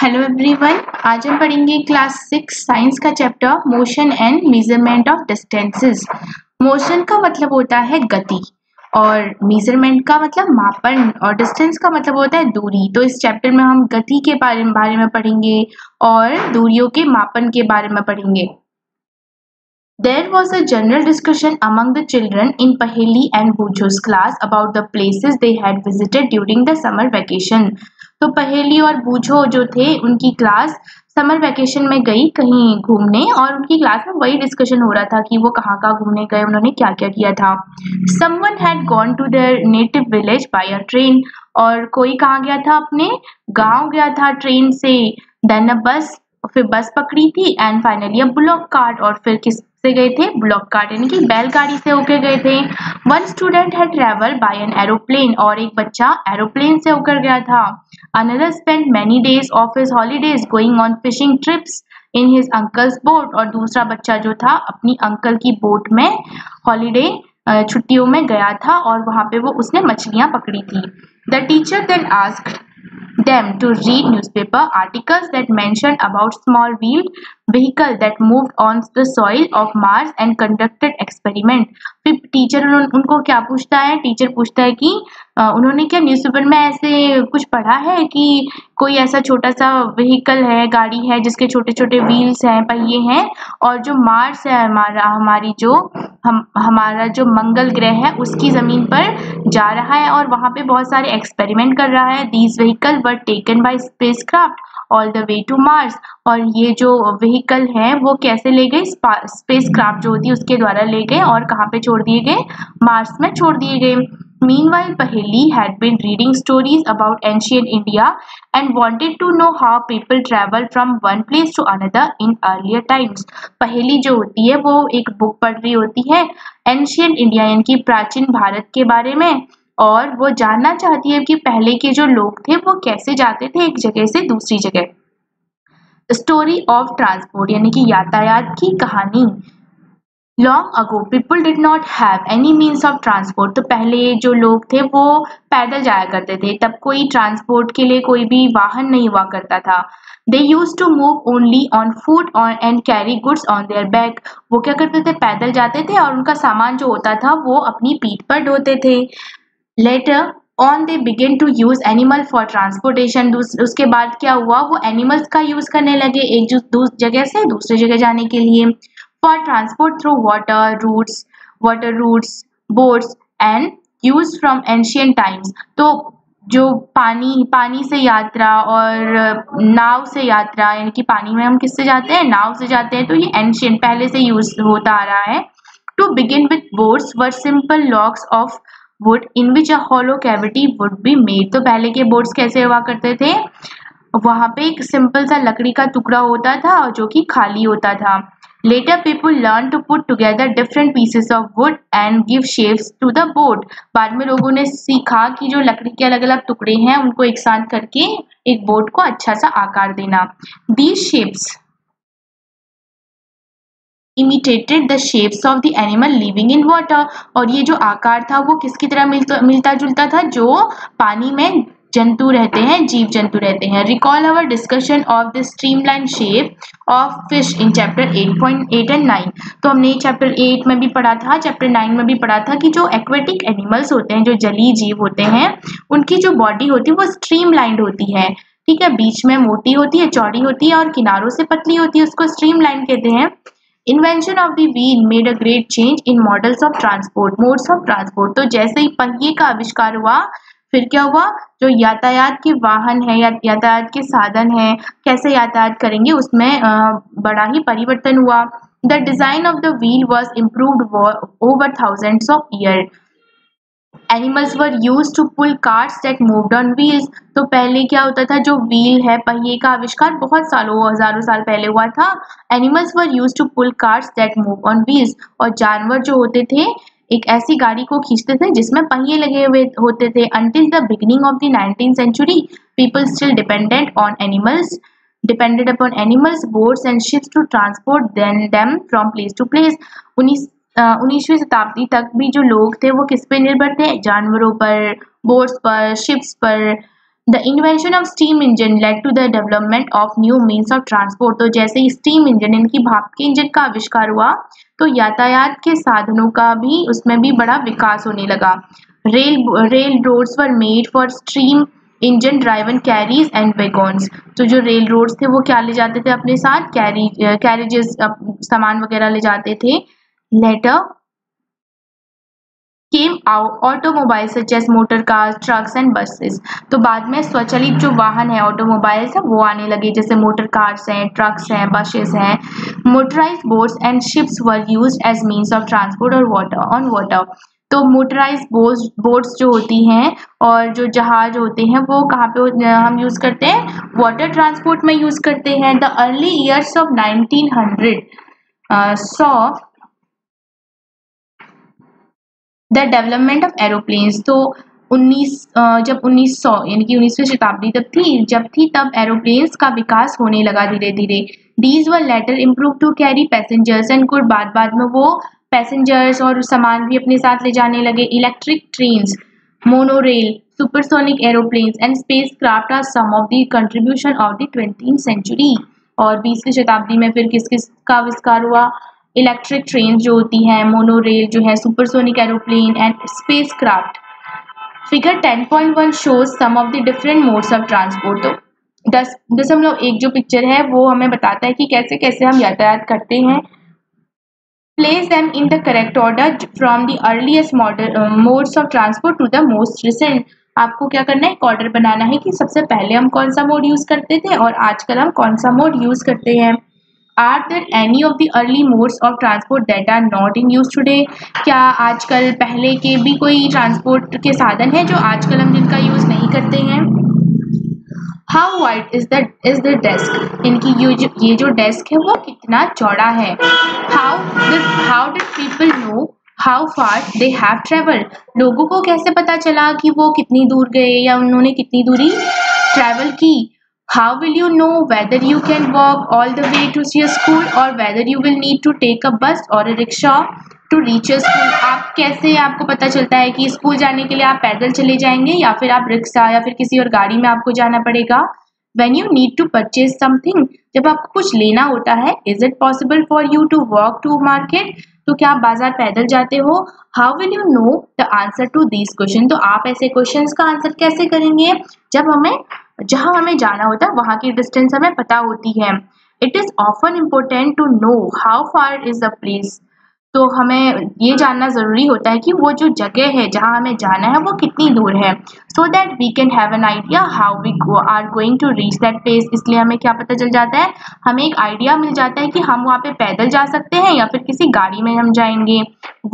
Hello everyone, आज हम पढ़ेंगे क्लास 6 साइंस का chapter motion and measurement of distances. Motion का मतलब होता है गति और मेजरमेंट का मतलब मापन और डिस्टेंस का मतलब होता है दूरी। तो इस चैप्टर में हम गति के बारे में पढ़ेंगे और दूरियों के मापन के बारे में पढ़ेंगे। There was a general discussion among the children in Paheli and Bujho's class about the places they had visited during the summer vacation. तो पहेली और बूझो जो थे उनकी क्लास समर वैकेशन में गई कहीं घूमने और उनकी क्लास में वही डिस्कशन हो रहा था कि वो कहाँ घूमने गए, उन्होंने क्या क्या किया था। Someone had gone to their native village by a train, और कोई कहाँ गया था, अपने गांव गया था ट्रेन से। Then a bus, फिर बस पकड़ी थी and finally a bullock cart, और फिर किस से गए थे, ब्लॉक कार्ट यानी कि बैलगाड़ी से होकर गए थे। One student had travel by an aeroplane, और एक बच्चा एरोप्लेन से होकर गया था। Another spent many days of his holidays going on fishing trips in his uncle's boat, और दूसरा बच्चा जो था अपनी अंकल की बोट में हॉलीडे छुट्टियों में गया था और वहां पे वो उसने मछलियां पकड़ी थी। The teacher then asked them to read newspaper articles that mentioned about small wheeled vehicle that moved on the soil of Mars and conducted experiment। फिर टीचर उनको क्या पूछता है, टीचर पूछता है कि उन्होंने क्या न्यूज़पेपर में ऐसे कुछ पढ़ा है कि कोई ऐसा छोटा सा व्हीकल है, गाड़ी है जिसके छोटे छोटे व्हील्स हैं, पहिए हैं, और जो मार्स है हमारा जो मंगल ग्रह है उसकी जमीन पर जा रहा है और वहां पे बहुत सारे एक्सपेरिमेंट कर रहा है। These vehicle were taken by spacecraft all the way to Mars, और ये जो व्हीकल है वो कैसे ले गए, स्पेसक्राफ्ट जो होती है उसके द्वारा ले गए और कहाँ पे छोड़ दिए गए, मार्स में छोड़ दिए गए। Meanwhile, Paheli had been reading stories about ancient India and wanted to know how people traveled from one place to another in earlier times। पहेली जो होती है वो एक बुक पढ़ रही होती है एंशियंट इंडिया यानी कि प्राचीन भारत के बारे में, और वो जानना चाहती है कि पहले के जो लोग थे वो कैसे जाते थे एक जगह से दूसरी जगह। स्टोरी ऑफ ट्रांसपोर्ट यानी कि यातायात की कहानी। Long ago people did not have any means of transport, तो पहले जो लोग थे वो पैदल जाया करते थे, तब कोई ट्रांसपोर्ट के लिए कोई भी वाहन नहीं हुआ करता था। They use to move only on foot and carry goods on their back, वो क्या करते थे, पैदल जाते थे और उनका सामान जो होता था वो अपनी पीठ पर ढोते थे। Later on they begin to use animal for transportation, उसके बाद क्या हुआ, वो एनिमल्स का यूज करने लगे एक जगह से दूसरी जगह जाने के लिए। For transport through water routes boats and use from ancient times, तो जो पानी से यात्रा और नाव से यात्रा यानी कि पानी में हम किससे जाते हैं, नाव से जाते हैं, तो ये एंशियंट पहले से यूज होता आ रहा है। To begin with boats were simple logs of wood in which a hollow cavity would be made, तो पहले के बोट्स कैसे हुआ करते थे, वहां पे एक सिंपल सा लकड़ी का टुकड़ा होता था जो कि खाली होता था। Later people learned to put together different pieces of wood and give shapes to the boat। बाद में लोगों ने सीखा कि जो लकड़ी के अलग अलग टुकड़े हैं उनको एक साथ करके एक बोट को अच्छा सा आकार देना। These shapes imitated the shapes of the animal living in water, और ये जो आकार था वो किसकी तरह मिलता जुलता था, जो पानी में जंतु रहते हैं, जीव जंतु रहते हैं। Recall our discussion of the streamline shape of fish in chapter 8.8 and 9, तो हमने चैप्टर 8 में भी पढ़ा था, चैप्टर 9 में भी पढ़ा था कि जो एक्वेटिक एनिमल्स होते हैं, जो जलीय जीव होते हैं, उनकी जो बॉडी होती है वो स्ट्रीमलाइंड होती है, ठीक है, बीच में मोटी होती है, चौड़ी होती है और किनारों से पतली होती है, उसको स्ट्रीमलाइन कहते हैं। Invention of the wheel made a great change in models of transport modes of transport, तो जैसे ही पहिए का आविष्कार हुआ फिर क्या हुआ, जो यातायात के वाहन है या यातायात के साधन है, कैसे यातायात करेंगे उसमें बड़ा ही परिवर्तन हुआ। The design of the wheel was improved over thousands of year. Animals were use to pull carts that moved on wheels, तो पहले क्या होता था, जो व्हील है पहिए का आविष्कार बहुत सालों हजारों साल पहले हुआ था। Animals were use to pull carts that move on wheels, और जानवर जो होते थे एक ऐसी गाड़ी को खींचते थे जिसमें पहिए लगे हुए होते थे। Until the beginning of the 19th century people still depended upon animals, boats and ships to transport them from place to place। 19वीं शताब्दी तक भी जो लोग थे वो किस पे निर्भर थे, जानवरों पर, बोट्स पर, शिप्स पर, the invention of steam engine led to the development of new means of transport. तो जैसे ही स्टीम इंजन इनकी भाप के इंजन का आविष्कार हुआ तो यातायात के साधनों का भी उसमें भी बड़ा विकास होने लगा। Railroads were made for steam engine driven carriages and wagons. तो जो रेल रोड्स थे वो क्या ले जाते थे अपने साथ, कैरेजेस, सामान वगैरह ले जाते थे। Later came out automobiles such as motor cars, trucks and buses। तो बाद में स्वचालित जो वाहन है ऑटोमोबाइल्स है वो आने लगे, जैसे मोटर कार्स हैं, ट्रक्स हैं, बसेस हैं। Motorise boats and ships were used as means of transport और वाटर। तो मोटराइज बोट्स जो होती हैं और जो जहाज होते हैं वो कहाँ पे हम यूज करते हैं, वाटर ट्रांसपोर्ट में यूज करते हैं। The early years of 1900 saw the development of aeroplanes. तो जब 1900 यानी कि 19वीं शताब्दी तब एरोप्लेन्स का विकास होने लगा धीरे धीरे। These were later improve to carry passengers and good. बाद में वो पैसेंजर्स और सामान भी अपने साथ ले जाने लगे। Electric trains, monorail, supersonic aeroplanes and spacecraft are some of the contribution of the 20th century. और 20वीं शताब्दी में फिर किस किस का आविष्कार हुआ, इलेक्ट्रिक ट्रेन जो होती हैं, मोनोरेल जो है, supersonic aeroplane and spacecraft. Figure 10.1 shows some of the different modes of transport. तो 10.1 जो पिक्चर है वो हमें बताता है कि कैसे कैसे हम यातायात करते हैं। Place them in the correct order from the earliest modes of transport to the most recent. आपको क्या करना है, एक ऑर्डर बनाना है कि सबसे पहले हम कौन सा मोड यूज करते थे और आजकल हम कौन सा मोड यूज करते हैं। Are there any of the early modes of transport that are not in use today? क्या आजकल पहले के भी कोई ट्रांसपोर्ट के साधन हैं जो आजकल हम जिनका यूज नहीं करते हैं। How wide is the desk? इनकी ये जो डेस्क है वो कितना चौड़ा है। How did people know how far they have traveled? लोगों को कैसे पता चला कि वो कितनी दूर गए या उन्होंने कितनी दूरी ट्रैवल की। How will you know whether you can walk all the way to your school or whether you will need to take a bus or a rickshaw to reach your school? आपको पता चलता है कि school जाने के लिए आप पैदल चले जाएंगे या फिर आप रिक्शा या फिर किसी और गाड़ी में आपको जाना पड़ेगा। When you need to purchase something, जब आपको कुछ लेना होता है, is it possible for you to walk to market? तो क्या आप बाजार पैदल जाते हो। How will you know the answer to these questions? तो आप ऐसे क्वेश्चंस का आंसर कैसे करेंगे जहाँ हमें जाना होता है वहाँ की डिस्टेंस हमें पता होती है। It is often important to know how far is the place. तो हमें ये जानना जरूरी होता है कि वो जो जगह है जहाँ हमें जाना है वो कितनी दूर है। So that we can have an idea how we are going to reach that place. इसलिए हमें क्या पता चल जाता है, हमें एक आइडिया मिल जाता है कि हम वहाँ पे पैदल जा सकते हैं या फिर किसी गाड़ी में हम जाएंगे।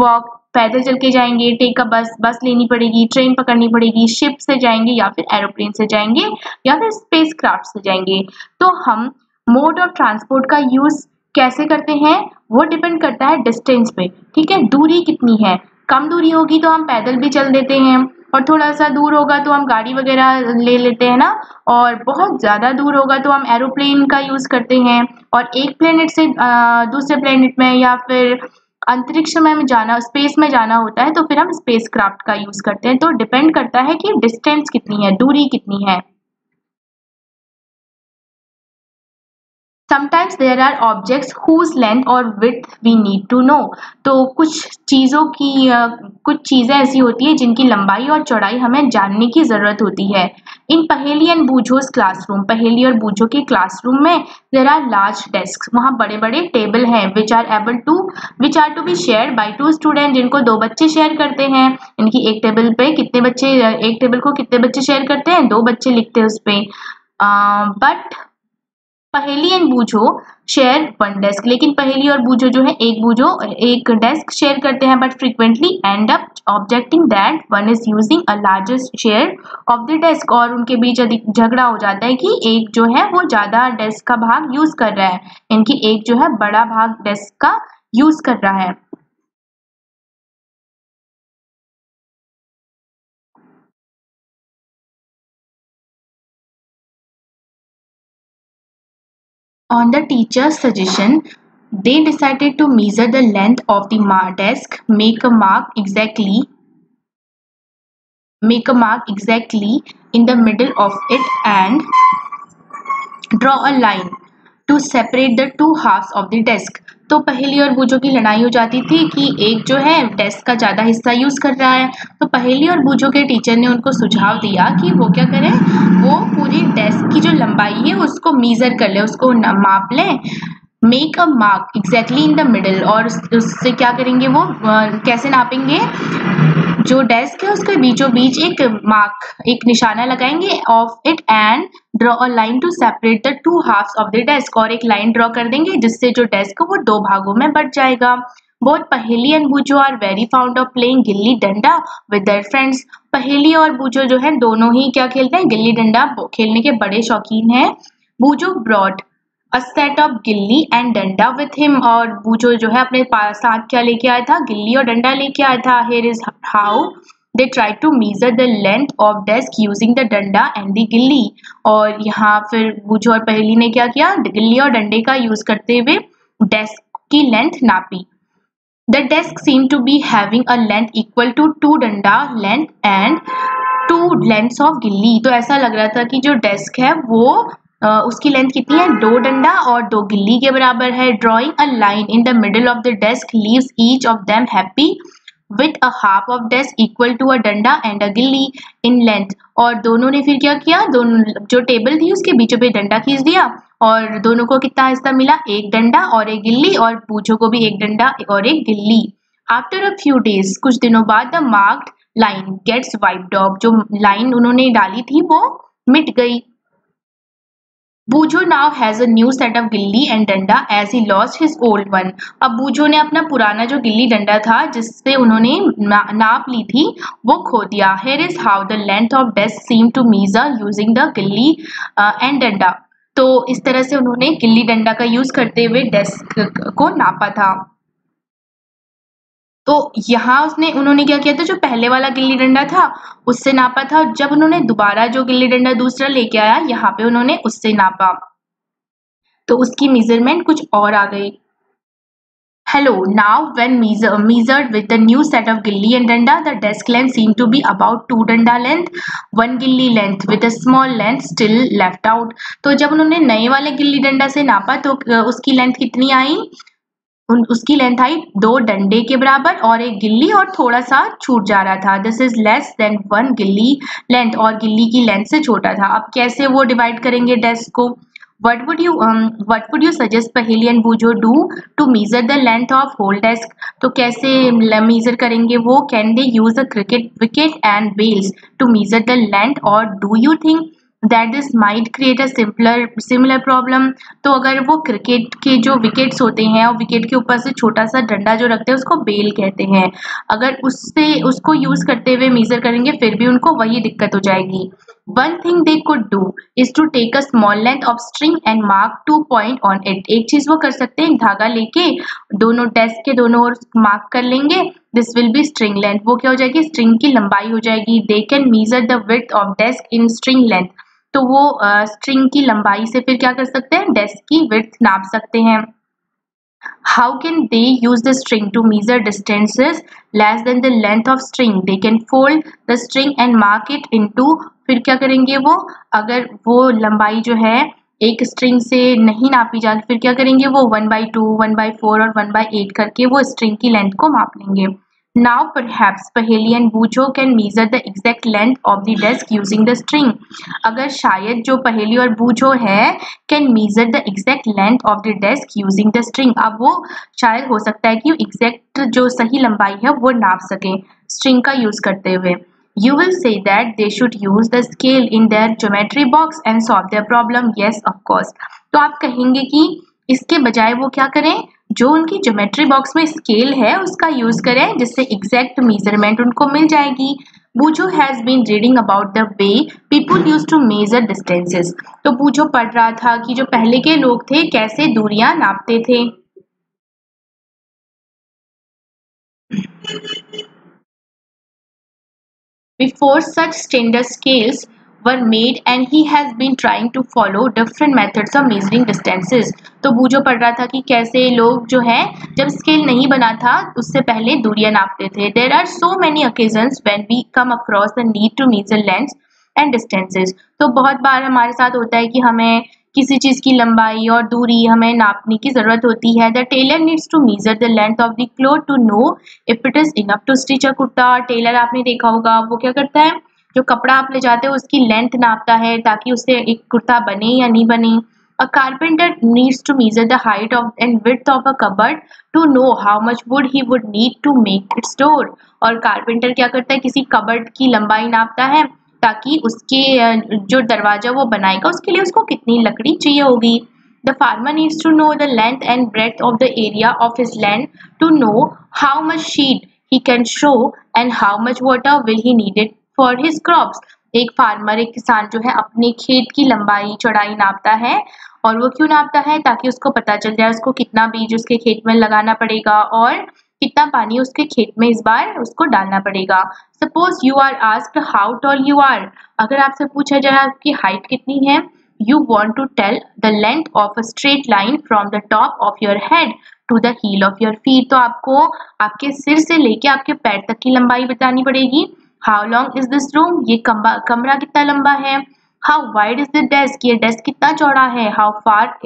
वॉक, पैदल चल के जाएंगे, टेक अ बस लेनी पड़ेगी, ट्रेन पकड़नी पड़ेगी, शिप से जाएंगे या फिर एरोप्लेन से जाएंगे या फिर स्पेस क्राफ्ट से जाएंगे। तो हम मोड ऑफ ट्रांसपोर्ट का यूज कैसे करते हैं वो डिपेंड करता है डिस्टेंस पे। ठीक है, दूरी कितनी है, कम दूरी होगी तो हम पैदल भी चल देते हैं और थोड़ा सा दूर होगा तो हम गाड़ी वगैरह ले लेते हैं ना, और बहुत ज़्यादा दूर होगा तो हम एरोप्लेन का यूज़ करते हैं। और एक प्लेनेट से दूसरे प्लेनेट में या फिर अंतरिक्ष में जाना, स्पेस में जाना होता है तो फिर हम स्पेस क्राफ्ट का यूज़ करते हैं। तो डिपेंड करता है कि डिस्टेंस कितनी है, दूरी कितनी है। Sometimes there are objects whose length or width we need to know। तो कुछ चीज़ें ऐसी होती है जिनकी लंबाई और चौड़ाई हमें जानने की ज़रूरत होती है। इन पहेली एंड बूझोस क्लासरूम, पहेली और बूझो के क्लासरूम में there are large desks, वहाँ बड़े बड़े टेबल हैं which are to be shared by 2 students, जिनको 2 बच्चे शेयर करते हैं। इनकी एक टेबल को कितने बच्चे शेयर करते हैं, 2 बच्चे लिखते हैं उस पर। बट पहेली एंड बूझो शेयर 1 डेस्क, लेकिन पहेली और बूझो जो है एक डेस्क शेयर करते हैं, but frequently and up objecting that one is using a largest share of the desk. और उनके बीच झगड़ा हो जाता है कि एक जो है वो ज़्यादा डेस्क का भाग यूज कर रहा है, इनकी एक जो है बड़ा भाग डेस्क का यूज कर रहा है। On the teacher's suggestion, they decided to measure the length of the desk, make a mark exactly in the middle of it and draw a line to separate the two halves of the desk. तो पहेली और बूझों की लड़ाई हो जाती थी कि एक जो है डेस्क का ज़्यादा हिस्सा यूज़ कर रहा है, तो पहेली और बूझों के टीचर ने उनको सुझाव दिया कि वो क्या करें, वो पूरी डेस्क की जो लंबाई है उसको मीज़र कर ले, उसको माप लें, make a mark exactly in the middle, और उससे क्या करेंगे वो कैसे नापेंगे, जो डेस्क है उसके बीचों बीच एक मार्क, एक निशाना लगाएंगे of it and draw a line to separate the two halves of the desk, और एक लाइन ड्रॉ कर देंगे जिससे जो डेस्क वो दो भागों में बट जाएगा। Both Paheli and Boojho are very fond of playing gilli danda with their friends. पहेली और बूझो जो है दोनों ही क्या खेलते हैं, गिल्ली डंडा खेलने के बड़े शौकीन हैं। बूझो brought a set of gilli and डंडा विथ हिम, और बूझो जो है अपने पास साथ क्या लेके आया था, गिल्ली और डंडा लेके आया था। Here is how they try to measure the length of desk using the danda and the gilli, और यहाँ फिर बूझो और पहेली ने क्या किया, गिल्ली और डंडे का यूज करते हुए डेस्क की लेंथ नापी। The desk seem to be having a length equal to 2 danda length and 2 lengths of गिल्ली, तो ऐसा लग रहा था कि जो डेस्क है वो उसकी लेंथ कितनी है, 2 डंडा और 2 गिल्ली के बराबर है। Drawing a line in the middle of the desk leaves each of them happy with a half of desk equal to a danda and अ गिल्ली इन लेंथ, और दोनों ने फिर क्या किया, दोनों जो टेबल थी उसके बीचों पे डंडा खींच दिया और दोनों को कितना हिस्सा मिला, एक डंडा और एक गिल्ली, और बूझो को भी एक डंडा और एक गिल्ली। आफ्टर अ फ्यू डेज, कुछ दिनों बाद, the marked line gets wiped off, जो लाइन उन्होंने डाली थी वो मिट गई। Boojho now has a new set of gilli and danda as he lost his old one. अब बूझो ने अपना पुराना जो गिल्ली डंडा था जिससे उन्होंने नाप ली थी वो खो दिया। Here is how the length of desk seem to measure using the gilli and danda, तो इस तरह से उन्होंने गिल्ली डंडा का यूज करते हुए डेस्क को नापा था। तो यहाँ उन्होंने क्या किया था, जो पहले वाला गिल्ली डंडा था उससे नापा था, जब उन्होंने दोबारा जो गिल्ली डंडा दूसरा लेके आया यहाँ पे उन्होंने उससे नापा, तो उसकी मेजरमेंट कुछ और आ गई। Hello, now when measured with the new set of gilli and danda, the desk length seemed to be about 2 danda length, 1 gilli length with a small length still left out. तो जब उन्होंने नए वाले गिल्ली डंडा से नापा तो उसकी लेंथ कितनी आई, उसकी लेंथ आई 2 डंडे के बराबर और एक गिल्ली और थोड़ा सा छूट जा रहा था। दिस इज लेस देन 1 गिल्ली लेंथ, और गिल्ली की लेंथ से छोटा था। अब कैसे वो डिवाइड करेंगे डेस्क को, what would you suggest पहेली एंड बूझो do to measure the length of whole desk, तो कैसे मेजर करेंगे वो, can they use a cricket wicket and bails to measure the length, or do you think that this might create a similar problem, तो अगर वो cricket के जो wickets होते हैं और विकेट के ऊपर से छोटा सा डंडा जो रखते हैं उसको बेल कहते हैं, अगर उसको यूज करते हुए मेजर करेंगे फिर भी उनको वही दिक्कत हो जाएगी। One thing they could do is to take a small length of string and mark 2 points on it. एक चीज वो कर सकते हैं, धागा लेके दोनों डेस्क के दोनों ओर मार्क कर लेंगे। This will be string length. वो क्या हो जाएगी, स्ट्रिंग की लंबाई हो जाएगी। They can measure the width of desk in string length. तो वो स्ट्रिंग की लंबाई से फिर क्या कर सकते हैं, डेस्क की विड्थ नाप सकते हैं। How can they use the string to measure distances less than the length of string? They can fold the string and mark it into, फिर क्या करेंगे वो, अगर वो लंबाई जो है एक स्ट्रिंग से नहीं नापी जाती फिर क्या करेंगे वो 1/2, 1/4 और 1/8 करके वो स्ट्रिंग की लेंथ को माप लेंगे। Now perhaps पहेली and बूझो can measure the exact length of the desk using the string. अगर शायद जो पहेली और बूझो है can measure the exact length of the desk using the string. अब वो शायद हो सकता है कि exact जो सही लंबाई है वो नाप सकें स्ट्रिंग का यूज करते हुए। You will say that they should use the scale in their geometry box and solve their problem. Yes, of course. तो आप कहेंगे कि इसके बजाय वो क्या करें, जो उनकी ज्योमेट्री बॉक्स में स्केल है उसका यूज करें जिससे एग्जैक्ट मेजरमेंट उनको मिल जाएगी। Boojho has been reading about the way people use to measure distances, तो बूझो पढ़ रहा था कि जो पहले के लोग थे कैसे दूरियां नापते थे। Before such standard scales were made and he has been trying to follow different methods of measuring distances. तो बूझो पढ़ रहा था कि कैसे लोग जो है जब स्केल नहीं बना था उससे पहले दूरियां नापते थे। There are so many occasions when we come across the need to measure lengths and distances. तो बहुत बार हमारे साथ होता है कि हमें किसी चीज की लंबाई और दूरी हमें नापने की जरूरत होती है। The tailor needs to measure the length of the cloth to know if it is enough to stitch a kurta. Tailor आपने देखा होगा वो क्या करता है, जो कपड़ा आप ले जाते हो उसकी लेंथ नापता है ताकि उससे एक कुर्ता बने या नहीं बने। A carpenter needs to measure the height of and width of a cupboard to know how much wood he would need to make its door। और कारपेंटर क्या करता है, किसी कबर्ड की लंबाई नापता है ताकि उसके जो दरवाजा वो बनाएगा उसके लिए उसको कितनी लकड़ी चाहिए होगी। The farmer needs to know the length and breadth of the area of his land to know how much shade he can show and how much water will he need it for his crops। एक farmer, एक किसान जो है अपने खेत की लंबाई चौड़ाई नापता है। और वो क्यों नापता है, ताकि उसको पता चल जाए उसको कितना बीज उसके खेत में लगाना पड़ेगा और कितना पानी उसके खेत में इस बार उसको डालना पड़ेगा। Suppose you are asked how tall you are. अगर आपसे पूछा जाए आपकी हाइट कितनी है, you want to tell the length of a straight line from the top of your head to the heel of your feet. तो आपको आपके सिर से लेके आपके पैर तक की लंबाई बतानी पड़ेगी। How long is this room, ये कमरा कितना लंबा है। How wide is the desk, ये डेस्क कितना चौड़ा है। How far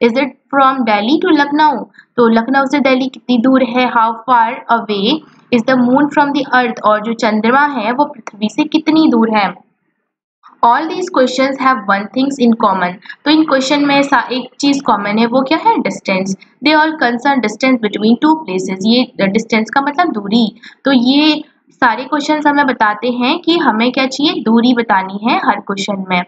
is it from Delhi to Lucknow, तो लखनऊ से दिल्ली कितनी दूर है। How far away is the moon from the earth, और जो चंद्रमा है वो पृथ्वी से कितनी दूर है। All these questions have one things in common। तो इन क्वेश्चन में एक चीज कॉमन है, वो क्या है, distance. They all concern distance between two places. ये डिस्टेंस का मतलब दूरी। तो ये सारे क्वेश्चन हमें बताते हैं कि हमें क्या चाहिए, दूरी बतानी है हर क्वेश्चन में।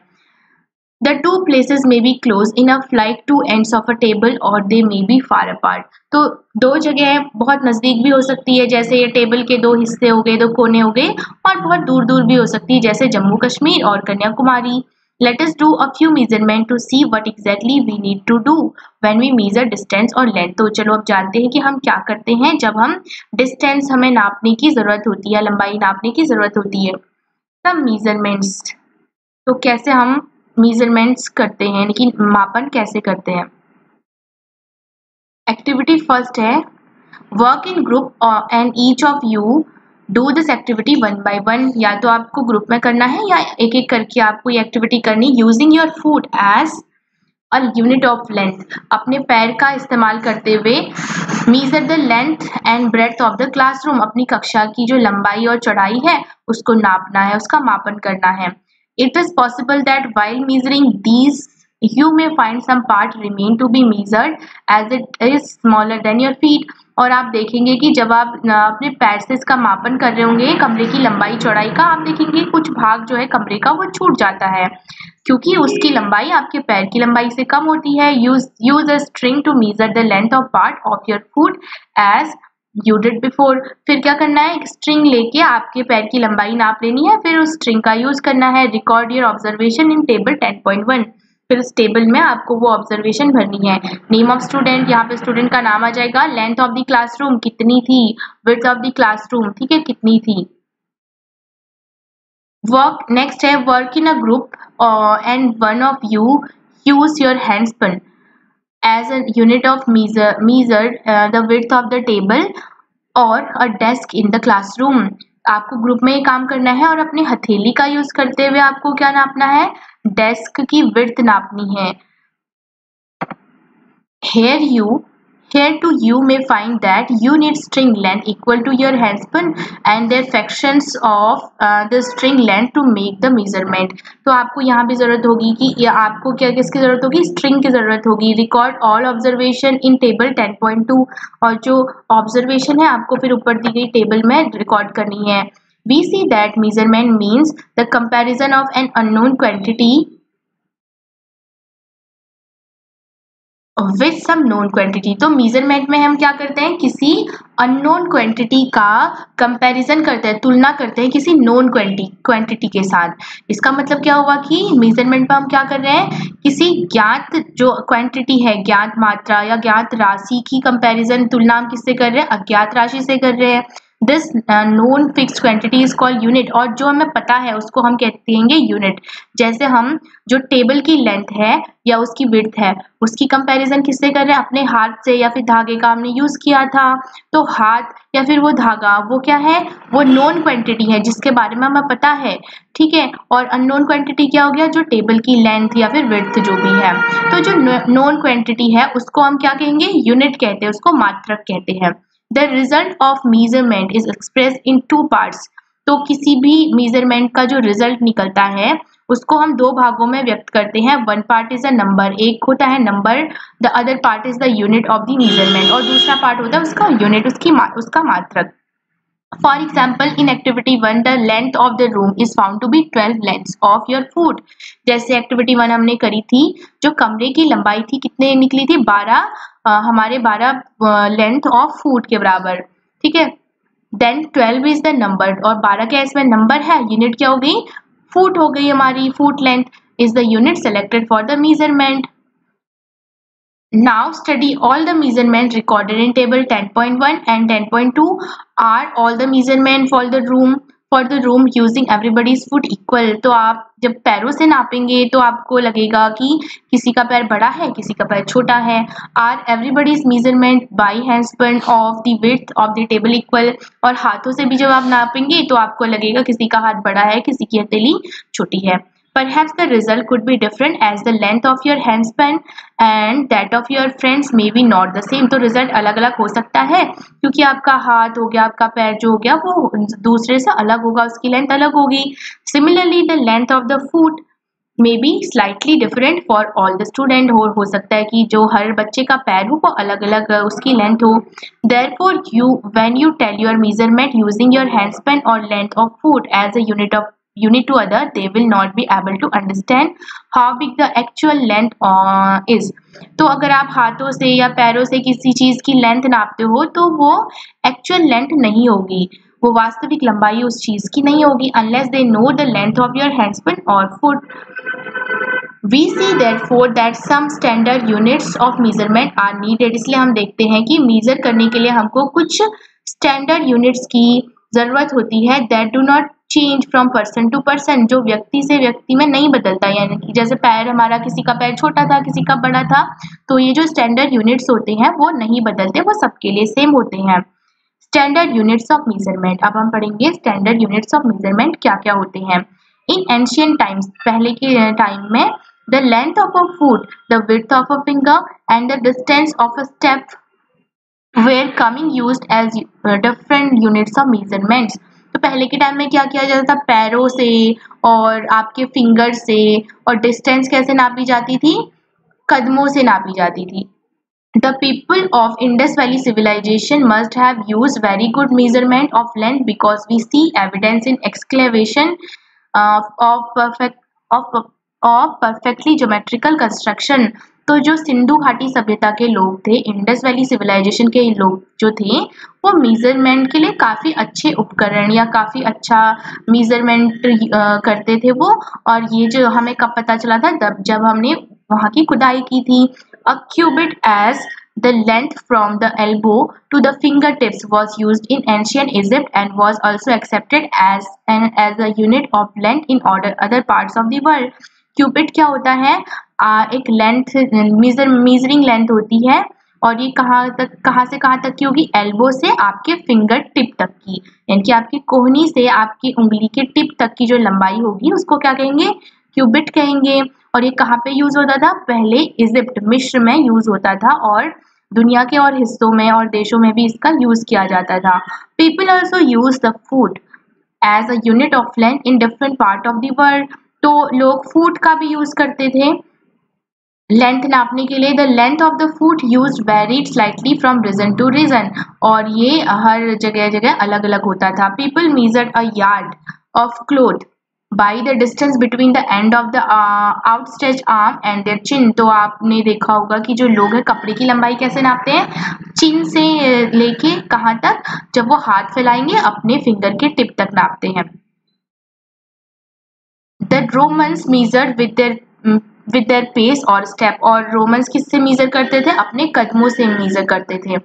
The two places may be close enough like two ends of a table or they may be far apart। तो दो जगह बहुत नज़दीक भी हो सकती है, जैसे ये टेबल के दो हिस्से हो गए, दो कोने हो गए, और बहुत दूर दूर भी हो सकती है, जैसे जम्मू कश्मीर और Kanyakumari. Let us do a few measurement to see what exactly we need to do when we measure distance और length। तो चलो अब जानते हैं कि हम क्या करते हैं जब हम डिस्टेंस हमें नापने की ज़रूरत होती है, लंबाई नापने की ज़रूरत होती है। सब मेजरमेंट्स, तो कैसे हम मेजरमेंट्स करते हैं, यानी कि मापन कैसे करते हैं। एक्टिविटी फर्स्ट है work in group and each of you do this activity one by one. या तो आपको ग्रुप में करना है या एक एक करके आपको ये एक्टिविटी करनी। Using your foot as a unit of length, अपने पैर का इस्तेमाल करते हुए measure the length and breadth of the classroom, अपनी कक्षा की जो लंबाई और चौड़ाई है उसको नापना है, उसका मापन करना है। It is possible that while measuring these you may find some part remain to be measured as it is smaller than your feet। और आप देखेंगे कि जब आप अपने पैर से इसका मापन कर रहे होंगे कमरे की लंबाई चौड़ाई का, आप देखेंगे कुछ भाग जो है कमरे का वो छूट जाता है क्योंकि उसकी लंबाई आपके पैर की लंबाई से कम होती है। Use a string to measure the length of part of your foot as you did before. फिर क्या करना है, एक स्ट्रिंग लेके आपके पैर की लंबाई नाप लेनी है, फिर उस स्ट्रिंग का यूज करना है। Record your observation in table 10.1। फिर उस टेबल में आपको वो ऑब्जर्वेशन भरनी है। नेम ऑफ स्टूडेंट, यहाँ पे स्टूडेंट का नाम आ जाएगा। लेंथ ऑफ द क्लासरूम कितनी थी, विड्थ ऑफ द क्लासरूम, ठीक है, कितनी थी। वर्क नेक्स्ट है work in a group and one of you use your handspun as a unit of measured the width of the table or a desk in the classroom। आपको group में ये काम करना है और अपनी हथेली का यूज करते हुए आपको क्या नापना है, डेस्क की विड्थ नापनी है। Here too you may find that you need string length equal to your handspan and their fractions of the string length to make the measurement। तो आपको यहाँ भी जरूरत होगी कि आपको क्या किसकी जरूरत होगी, स्ट्रिंग की जरूरत होगी। रिकॉर्ड ऑल ऑब्जर्वेशन इन टेबल 10.2, और जो ऑब्जर्वेशन है आपको फिर ऊपर दी गई टेबल में रिकॉर्ड करनी है। We see that measurement means the comparison of an unknown quantity with some known quantity. तो मेजरमेंट में हम क्या करते हैं, किसी अननोन क्वांटिटी का कंपैरिजन करते हैं, तुलना करते हैं किसी नोन क्वांटिटी के साथ। इसका मतलब क्या हुआ कि मेजरमेंट में हम क्या कर रहे हैं, किसी ज्ञात जो क्वांटिटी है, ज्ञात मात्रा या ज्ञात राशि की कंपैरिजन, तुलना हम किससे कर रहे हैं, अज्ञात राशि से कर रहे हैं। This known fixed quantity is called unit, और जो हमें पता है उसको हम कहते हैं यूनिट। जैसे हम जो टेबल की लेंथ है या उसकी विड्थ है उसकी कंपैरिजन किससे कर रहे हैं, अपने हाथ से या फिर धागे का हमने यूज किया था। तो हाथ या फिर वो धागा वो क्या है, वो नोन क्वांटिटी है जिसके बारे में हमें पता है, ठीक है। और अननोन क्वांटिटी क्या हो गया, जो टेबल की लेंथ या फिर विड्थ जो भी है। तो जो नोन क्वांटिटी है उसको हम क्या कहेंगे, यूनिट कहते हैं, उसको मात्रक कहते हैं। The result of measurement is express in two parts. तो किसी भी मेजरमेंट का जो रिजल्ट निकलता है उसको हम दो भागों में व्यक्त करते हैं। One part is a number, एक होता है number, the other part is the unit of the measurement, और दूसरा पार्ट होता है उसका यूनिट, उसका मात्रक। For example, in activity 1, the length of the room is found to be 12 lengths of your foot. जैसे activity 1 हमने करी थी, जो कमरे की लंबाई थी कितने निकली थी, 12 हमारे 12 लेंथ ऑफ फूट के बराबर, ठीक है। देन 12 इज द नंबर, और 12 क्या इसमें नंबर है, यूनिट क्या हो गई, फूट हो गई हमारी, foot length is the unit selected for the measurement. Now study all the measurement recorded in table 10.1 and 10.2 are all the measurement for the room using everybody's foot equal। तो आप जब पैरों से नापेंगे तो आपको लगेगा कि किसी का पैर बड़ा है किसी का पैर छोटा है। Are everybody's measurement by handspan of the width of the table equal। और हाथों से भी जब आप नापेंगे तो आपको लगेगा किसी का हाथ बड़ा है किसी की हथेली छोटी है। Perhaps the result could be different as the length of your handspan and that of your friends may be not the same। तो रिजल्ट अलग अलग हो सकता है क्योंकि आपका हाथ हो गया, आपका पैर जो हो गया वो दूसरे से अलग होगा, उसकी लेंथ अलग होगी। Similarly, the length of the foot may be slightly different for all the student। हो सकता है कि जो हर बच्चे का पैर हो वो अलग अलग उसकी लेंथ हो। Therefore, when you tell your measurement using your handspan or length of foot as a unit to other, they will not be able to understand how big the actual length is। तो अगर आप हाथों से या पैरों से किसी चीज की लेंथ नापते हो तो वो एक्चुअल लेंथ नहीं होगी, वो वास्तविक लंबाई उस चीज की नहीं होगी, unless they know the length of your handspan or foot। We see therefore that some standard units of measurement are needed। इसलिए हम देखते हैं कि मेजर करने के लिए हमको कुछ स्टैंडर्ड यूनिट्स की जरूरत होती है that do not change from person to person। जो व्यक्ति से व्यक्ति में नहीं बदलता, यानी कि जैसे पैर हमारा किसी का पैर छोटा था किसी का बड़ा था, तो ये जो स्टैंडर्ड यूनिट्स होते हैं वो नहीं बदलते, वो सबके लिए सेम होते हैं। स्टैंडर्ड यूनिट्स ऑफ मेजरमेंट, अब हम पढ़ेंगे स्टैंडर्ड यूनिट्स ऑफ मेजरमेंट क्या क्या होते हैं। इन एंशियंट टाइम्स, पहले के टाइम में, the length of a foot, the width of a finger and the distance of a step were coming used as different units of measurements। तो पहले के टाइम में क्या किया जाता था, पैरों से और आपके फिंगर से, और डिस्टेंस कैसे नापी जाती थी, कदमों से नापी जाती थी। The people of Indus Valley civilization must have used very good measurement of length because we see evidence in excavation of perfectly geometrical construction। तो जो सिंधु घाटी सभ्यता के लोग थे, इंडस वैली सिविलाइजेशन के लोग जो थे, वो मेजरमेंट के लिए काफ़ी अच्छे उपकरण या काफ़ी अच्छा मेजरमेंट करते थे वो। और ये जो हमें कब पता चला था, जब हमने वहाँ की खुदाई की थी। A cubit as the length from the elbow to the fingertips was used in ancient Egypt and was also accepted as a unit of length in other parts of the world। Cubit क्या होता है, एक length measuring length होती है, और ये कहाँ से कहाँ तक की होगी, एल्बो से आपके फिंगर टिप तक की, यानी कि आपकी कोहनी से आपकी उंगली के टिप तक की जो लंबाई होगी उसको क्या कहेंगे, क्यूबिट कहेंगे। और ये कहाँ पे यूज होता था, पहले इजिप्ट मिस्र में यूज होता था, और दुनिया के और हिस्सों में और देशों में भी इसका यूज किया जाता था। People also use the foot as a unit of length in different part of the world. तो लोग फुट का भी यूज करते थे लेंथ नापने के लिए। The length of the foot use varied slightly from region to region, और ये हर जगह जगह अलग अलग होता था। People measured a yard of cloth by the distance between the end of the outstretched arm and their chin। तो आपने देखा होगा कि जो लोग हैं कपड़े की लंबाई कैसे नापते हैं, चिन से लेके कहाँ तक, जब वो हाथ फैलाएंगे अपने फिंगर के टिप तक नापते हैं। The Romans measured with their pace और step। और रोमन्स किससे मेजर करते थे, अपने कदमों से मेजर करते थे।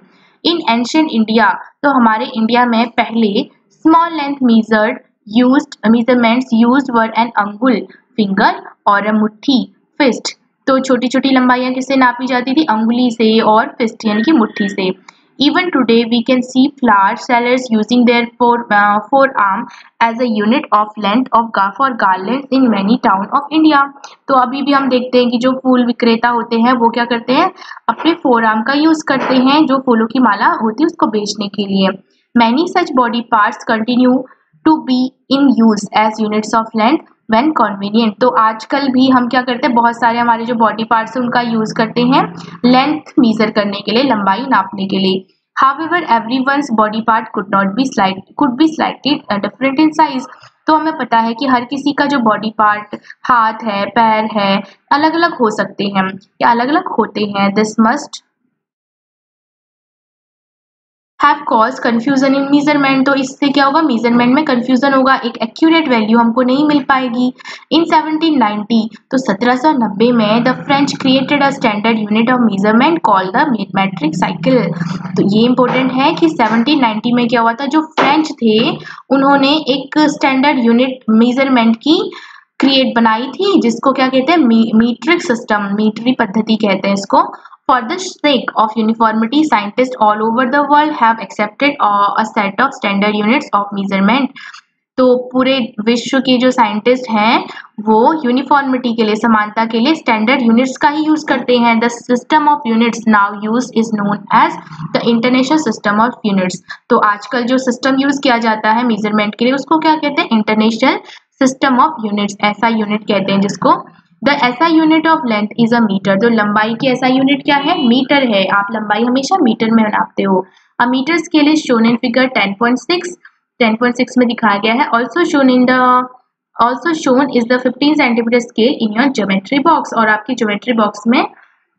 इन एंशियंट इंडिया, तो हमारे इंडिया में पहले small length measurements used were an अंगुल फिंगर और a मुट्ठी फिस्ट। तो छोटी छोटी लंबाइयां किससे नापी जाती थी? अंगुली से और फिस्ट यानी कि मुट्ठी से। Even today we can see flower sellers using their forearm as a unit of length for garlands in many towns of India। तो अभी भी हम देखते हैं कि जो फूल विक्रेता होते हैं वो क्या करते हैं, अपने फोरआर्म का यूज करते हैं जो फूलों की माला होती है उसको बेचने के लिए। Many such body parts continue to be in use as units of length when convenient। तो आजकल भी हम क्या करते हैं, बहुत सारे हमारे जो बॉडी पार्ट्स हैं उनका यूज करते हैं लेंथ मेजर करने के लिए, लंबाई नापने के लिए। However, everyone's body part could be slightly different in size। तो हमें पता है कि हर किसी का जो बॉडी पार्ट, हाथ है, पैर है, अलग अलग हो सकते हैं या अलग अलग होते हैं। This must have caused confusion in measurement। तो इससे क्या होगा, मेजरमेंट में कंफ्यूजन होगा, एक एक्यूरेट वैल्यू हमको नहीं मिल पाएगी। इन 1790, तो 1790 में the French created a standard unit of measurement called the metric cycle. तो ये इंपॉर्टेंट है कि 1790 में क्या हुआ था, जो फ्रेंच थे उन्होंने एक स्टैंडर्ड यूनिट मेजरमेंट की क्रिएट बनाई थी, जिसको क्या कहते हैं, मीट्रिक सिस्टम, मीट्रिक पद्धति कहते हैं इसको। For the sake of uniformity, scientists all over the world have accepted a set of standard units of measurement। तो पूरे विश्व के जो साइंटिस्ट हैं वो यूनिफॉर्मिटी के लिए, समानता के लिए स्टैंडर्ड यूनिट्स का ही यूज करते हैं। The system of units now use is known as the international system of units. तो आजकल जो सिस्टम यूज किया जाता है मेजरमेंट के लिए उसको क्या कहते हैं, international system of units, SI unit कहते हैं जिसको। The SI unit of length is a metre. तो लंबाई की ऐसा यूनिट क्या है, मीटर है। आप लंबाई हमेशा मीटर में नापते हो। A metre scale is shown in figure 10.6 में दिखाया गया है। Also shown is the 15 centimetre scale in your geometry box. और आपकी ज्योमेट्री बॉक्स में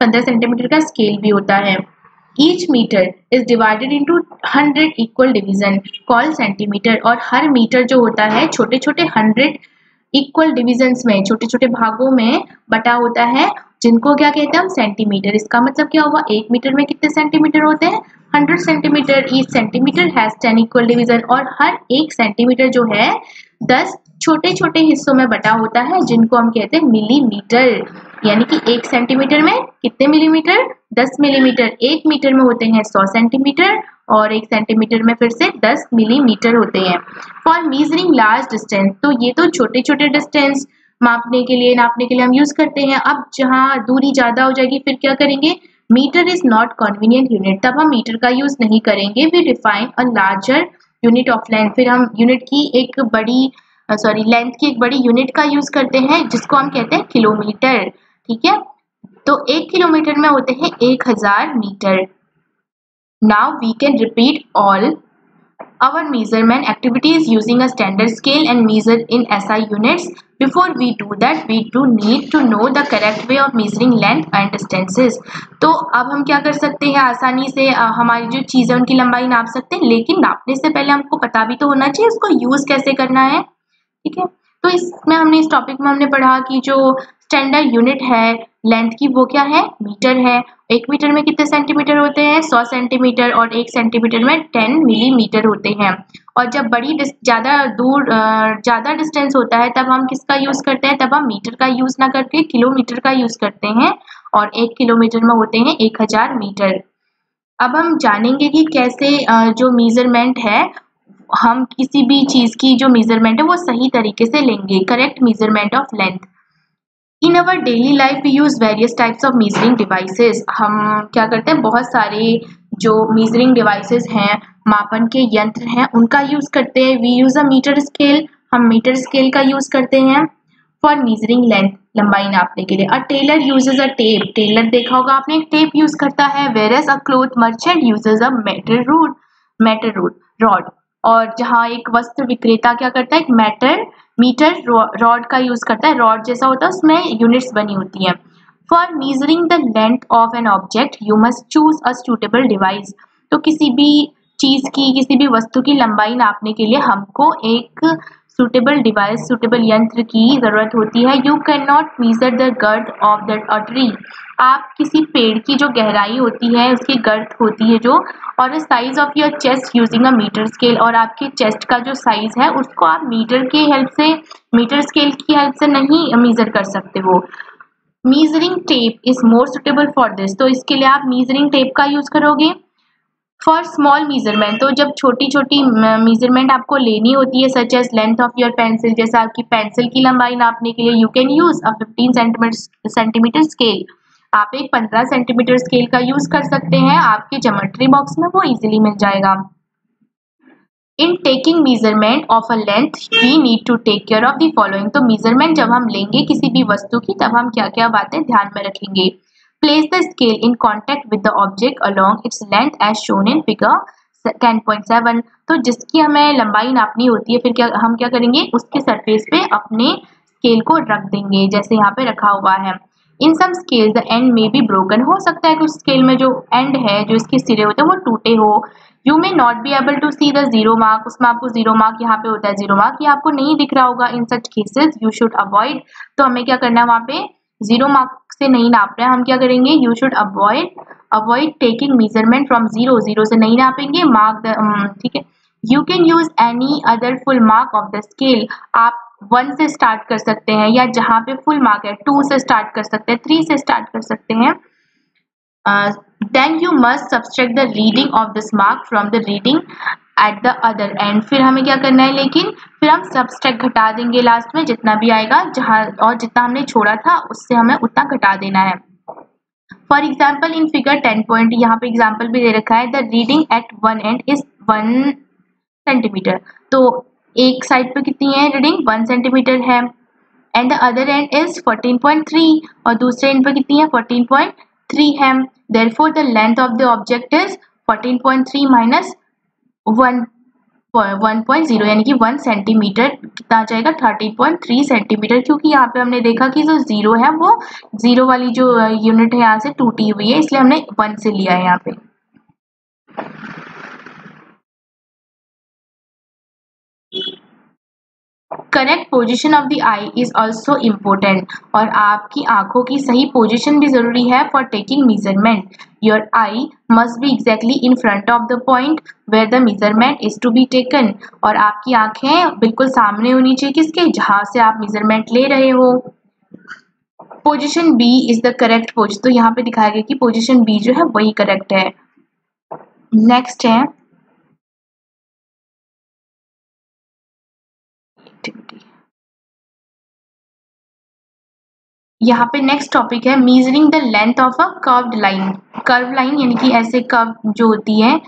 15 सेंटीमीटर का स्केल भी होता है। Each metre is divided into 100 equal division called centimetre. और हर मीटर जो होता है छोटे छोटे 100 इक्वल डिविजन्स में, छोटे छोटे भागों में बटा होता है, जिनको क्या कहते हैं हम, सेंटीमीटर। इसका मतलब क्या हुआ, एक मीटर में कितने सेंटीमीटर होते हैं, 100 centimetre. Each centimetre has 10 equal division. और हर एक सेंटीमीटर जो है 10 छोटे छोटे हिस्सों में बटा होता है, जिनको हम कहते हैं मिलीमीटर। यानी कि एक सेंटीमीटर में कितने मिलीमीटर, 10 मिलीमीटर। एक मीटर में होते हैं 100 सेंटीमीटर और एक सेंटीमीटर में फिर से 10 मिलीमीटर होते हैं। फॉर मीजरिंग लार्ज डिस्टेंस, तो ये तो छोटे छोटे डिस्टेंस नापने के लिए हम यूज करते हैं। अब जहाँ दूरी ज्यादा हो जाएगी फिर क्या करेंगे, metre is not convenient unit, तब हम मीटर का यूज नहीं करेंगे। We define a larger unit of length, फिर हम यूनिट की एक बड़ी लेंथ की एक बड़ी यूनिट का यूज करते हैं जिसको हम कहते हैं किलोमीटर। ठीक है, तो 1 किलोमीटर में होते हैं 1000 metre. Now we can repeat all our measurement activities using a standard scale and measure in SI units. Before we do that, we do need to know the correct way of measuring length and distances। तो अब हम क्या कर सकते हैं, आसानी से हमारी जो चीज़ें उनकी लंबाई नाप सकते हैं, लेकिन नापने से पहले हमको पता भी तो होना चाहिए उसको यूज़ कैसे करना है। ठीक है, तो इस टॉपिक में हमने पढ़ा कि जो स्टैंडर्ड यूनिट है लेंथ की वो क्या है, मीटर है। 1 मीटर में कितने सेंटीमीटर होते हैं, 100 सेंटीमीटर। और 1 सेंटीमीटर में 10 मिलीमीटर होते हैं। और जब ज़्यादा डिस्टेंस होता है तब हम किसका यूज़ करते हैं, तब हम मीटर का यूज़ ना करके किलोमीटर का यूज़ करते हैं। और 1 किलोमीटर में होते हैं 1000 मीटर। अब हम जानेंगे कि कैसे जो मेजरमेंट है, हम किसी भी चीज़ की जो मेजरमेंट है वो सही तरीके से लेंगे, correct measurement of length. In our daily life we use various types of measuring devices. हम क्या करते हैं, बहुत सारे जो मेजरिंग डिवाइसेस हैं, मापन के यंत्र हैं, उनका यूज करते हैं। We use a metre scale, हम मीटर स्केल का यूज करते हैं फॉर मेजरिंग लेंथ, लंबाई नापने के लिए। A tailor uses a tape, tailor देखा होगा आपने, एक टेप यूज करता है। Whereas a cloth merchant uses a metal rod. और जहाँ एक वस्त्र विक्रेता क्या करता है, एक मीटर रॉड का यूज करता है। रॉड जैसा होता है, उसमें यूनिट्स बनी होती हैं। For measuring the length of an object you must choose a suitable device. तो किसी भी चीज की, किसी भी वस्तु की लंबाई नापने के लिए हमको एक सूटेबल डिवाइस, सूटेबल यंत्र की जरूरत होती है। You can not measure the girth of the tree. आप किसी पेड़ की जो गहराई होती है, उसकी गर्थ होती है जो, और size of your chest using a metre scale, और आपके चेस्ट का जो साइज है उसको आप मीटर स्केल की हेल्प से नहीं मेजर कर सकते हो। Measuring tape is more suitable for this, तो इसके लिए आप मीजरिंग टेप का यूज करोगे। फॉर स्मॉल मेजरमेंट, तो जब छोटी छोटी मेजरमेंट आपको लेनी होती है, such as length of your pencil, जैसे आपकी पेंसिल की लंबाई नापने के लिए you can use a 15 centimetre scale. आप एक 15 सेंटीमीटर स्केल का यूज कर सकते हैं, आपके ज्योमेट्री बॉक्स में वो इजीली मिल जाएगा। In taking measurement of a length we need to take care of the following, तो मेजरमेंट जब हम लेंगे किसी भी वस्तु की तब हम क्या क्या बातें ध्यान में रखेंगे। Place the scale in contact with the object along its length as shown in figure 10.7, तो जिसकी हमें लंबाई नापनी होती है फिर हम क्या करेंगे, उसके सरफेस पे अपने स्केल को रख देंगे जैसे यहाँ पे रखा हुआ है। In some scale the end में बी ब्रोकन, हो सकता है कुछ स्केल में जो एंड है, जो इसके सिरे होते हैं वो टूटे हो। You may not be able to see the zero mark, उसमें आपको जीरो मार्क यहाँ पे होता है जीरो मार्क, ये आपको नहीं दिख रहा होगा। In such cases you should avoid, तो हमें क्या करना है, वहाँ पे जीरो मार्क से नहीं नाप रहे हैं, हम क्या करेंगे, you should avoid taking measurement from zero से नहीं नापेंगे। मार्क द, ठीक है। You can use any other full mark of the scale, आप 1 से स्टार्ट कर सकते हैं, या जहाँ पे फुल मार्क है 2 से स्टार्ट कर सकते हैं, 3 से स्टार्ट कर सकते हैं। Then you must subtract the reading of this mark from the reading at the other end, फिर हमें क्या करना है, लेकिन फिर हम सबस्ट्रैक्ट घटा देंगे लास्ट में, जितना भी आएगा जहाँ और जितना हमने छोड़ा था उससे हमें उतना घटा देना है। For example in figure 10 point, यहाँ पे एग्जाम्पल भी दे रखा है, the reading at one end is 1 centimetre, तो एक साइड पे कितनी है रीडिंग, 1 सेंटीमीटर है, and the other end is 14.3, और दूसरे एंड पे कितनी है, 14.3 है। Therefore, the length of the object is 14.3 minus 1.0, यानी कि 1 सेंटीमीटर कितना आ जाएगा, 13.3 सेंटीमीटर, क्योंकि यहाँ पे हमने देखा कि जो जीरो है वो जीरो वाली जो यूनिट है यहाँ से टूटी हुई है, इसलिए हमने 1 से लिया है यहाँ पे। Correct position of the eye is also important, और आपकी आंखों की सही पोजिशन भी जरूरी है for taking measurement. Your eye must be exactly in front of the point where the measurement is to be taken, और आपकी आंखें बिल्कुल सामने होनी चाहिए किसके, जहां से आप मेजरमेंट ले रहे हो। Position B is the correct position, तो यहाँ पे दिखाया गया कि पोजिशन बी जो है वही करेक्ट है। नेक्स्ट है यहाँ पे नेक्स्ट टॉपिक है measuring the length of a curved line. Curve line यानी कि ऐसे कर्व जो होती है,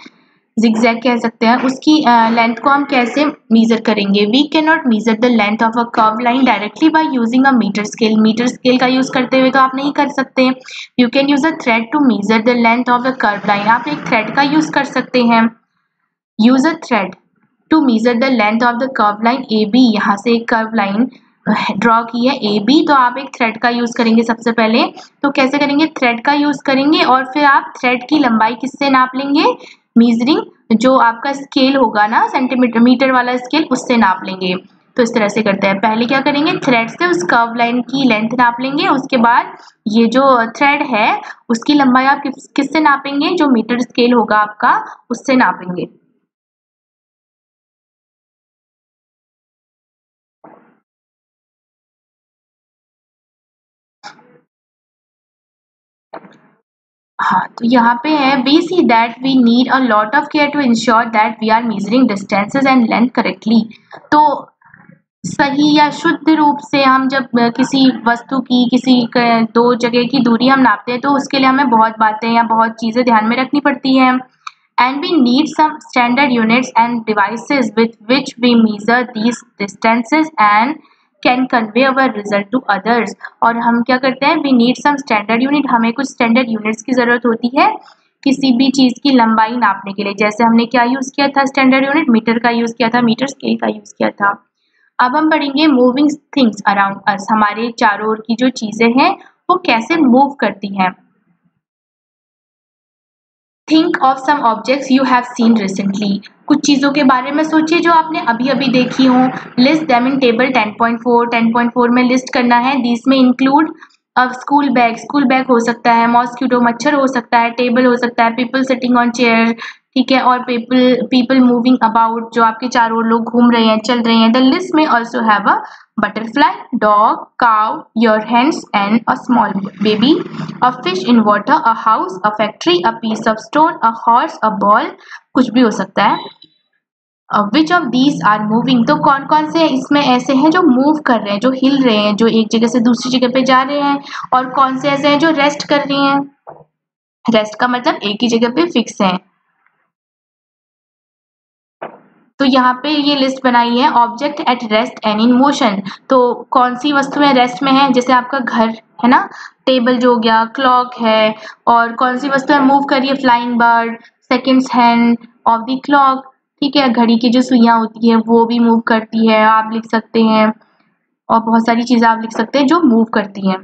जिगजैग कह सकते हैं, उसकी लेंथ को हम कैसे मीजर करेंगे। We can not measure the length of a curve line directly by using a metre scale, metre scale का यूज करते हुए तो आप नहीं कर सकते। You can use a thread to measure the length of the curve line, आप एक थ्रेड का यूज कर सकते हैं। Use a thread to measure the length of the curve line A B, यहाँ से एक कर्व लाइन ड्रॉ की है ए बी, तो आप एक थ्रेड का यूज करेंगे सबसे पहले। तो कैसे करेंगे, थ्रेड का यूज करेंगे और फिर आप थ्रेड की लंबाई किससे नाप लेंगे, मीजरिंग जो आपका स्केल होगा ना, सेंटीमीटर मीटर वाला स्केल, उससे नाप लेंगे। तो इस तरह से करते हैं, पहले क्या करेंगे, थ्रेड से उस कर्व लाइन की लेंथ नाप लेंगे, उसके बाद ये जो थ्रेड है उसकी लंबाई आप किससे नापेंगे, जो मीटर स्केल होगा आपका उससे नापेंगे। हाँ, तो यहाँ पे है we see that we need a lot of care to ensure that we are measuring distances and length correctly, तो सही या शुद्ध रूप से हम जब किसी वस्तु की किसी दो जगह की दूरी हम नापते हैं तो उसके लिए हमें बहुत बातें या बहुत चीज़ें ध्यान में रखनी पड़ती हैं। And we need some standard units and devices with which we measure these distances and can convey our result to others, और हम क्या करते हैं, we need some standard unit, हमें कुछ स्टैंडर्ड यूनिट्स की ज़रूरत होती है किसी भी चीज़ की लंबाई नापने के लिए। जैसे हमने क्या यूज़ किया था, स्टैंडर्ड यूनिट मीटर का यूज़ किया था, मीटर स्केल का यूज़ किया था। अब हम पढ़ेंगे मूविंग थिंग्स अराउंड अस, हमारे चारों ओर की जो चीज़ें हैं वो कैसे मूव करती हैं। Think of some objects you have seen recently, कुछ चीज़ों के बारे में सोचिए जो आपने अभी अभी देखी हो। लिस्ट देम इन टेबल 10.4, 10.4 में लिस्ट करना है। दिस में इंक्लूड अब स्कूल बैग हो सकता है, मॉस्किटो मच्छर हो सकता है, टेबल हो सकता है, पीपल सिटिंग ऑन चेयर, ठीक है, और पीपल मूविंग अबाउट, जो आपके चारों ओर लोग घूम रहे हैं, चल रहे हैं। The list may also have a butterfly, dog, cow, your hands and a small baby, a fish in water, a house, a factory, a piece of stone, a horse, a ball, कुछ भी हो सकता है। Which of these are moving, तो कौन कौन से इसमें ऐसे हैं जो मूव कर रहे हैं, जो हिल रहे हैं, जो एक जगह से दूसरी जगह पे जा रहे हैं, और कौन से ऐसे हैं जो रेस्ट कर रहे हैं। रेस्ट का मतलब एक ही जगह पे फिक्स है। तो यहाँ पे ये लिस्ट बनाई है, object at rest and in motion. तो कौन सी वस्तुएं रेस्ट में है, जैसे आपका घर है ना, टेबल जो हो गया, क्लॉक है, और कौन सी वस्तुएं मूव कर रही है, flying bird, seconds hand of the clock, ठीक है, घड़ी की जो सुइयां होती है वो भी मूव करती है, आप लिख सकते हैं, और बहुत सारी चीजें आप लिख सकते हैं जो मूव करती हैं।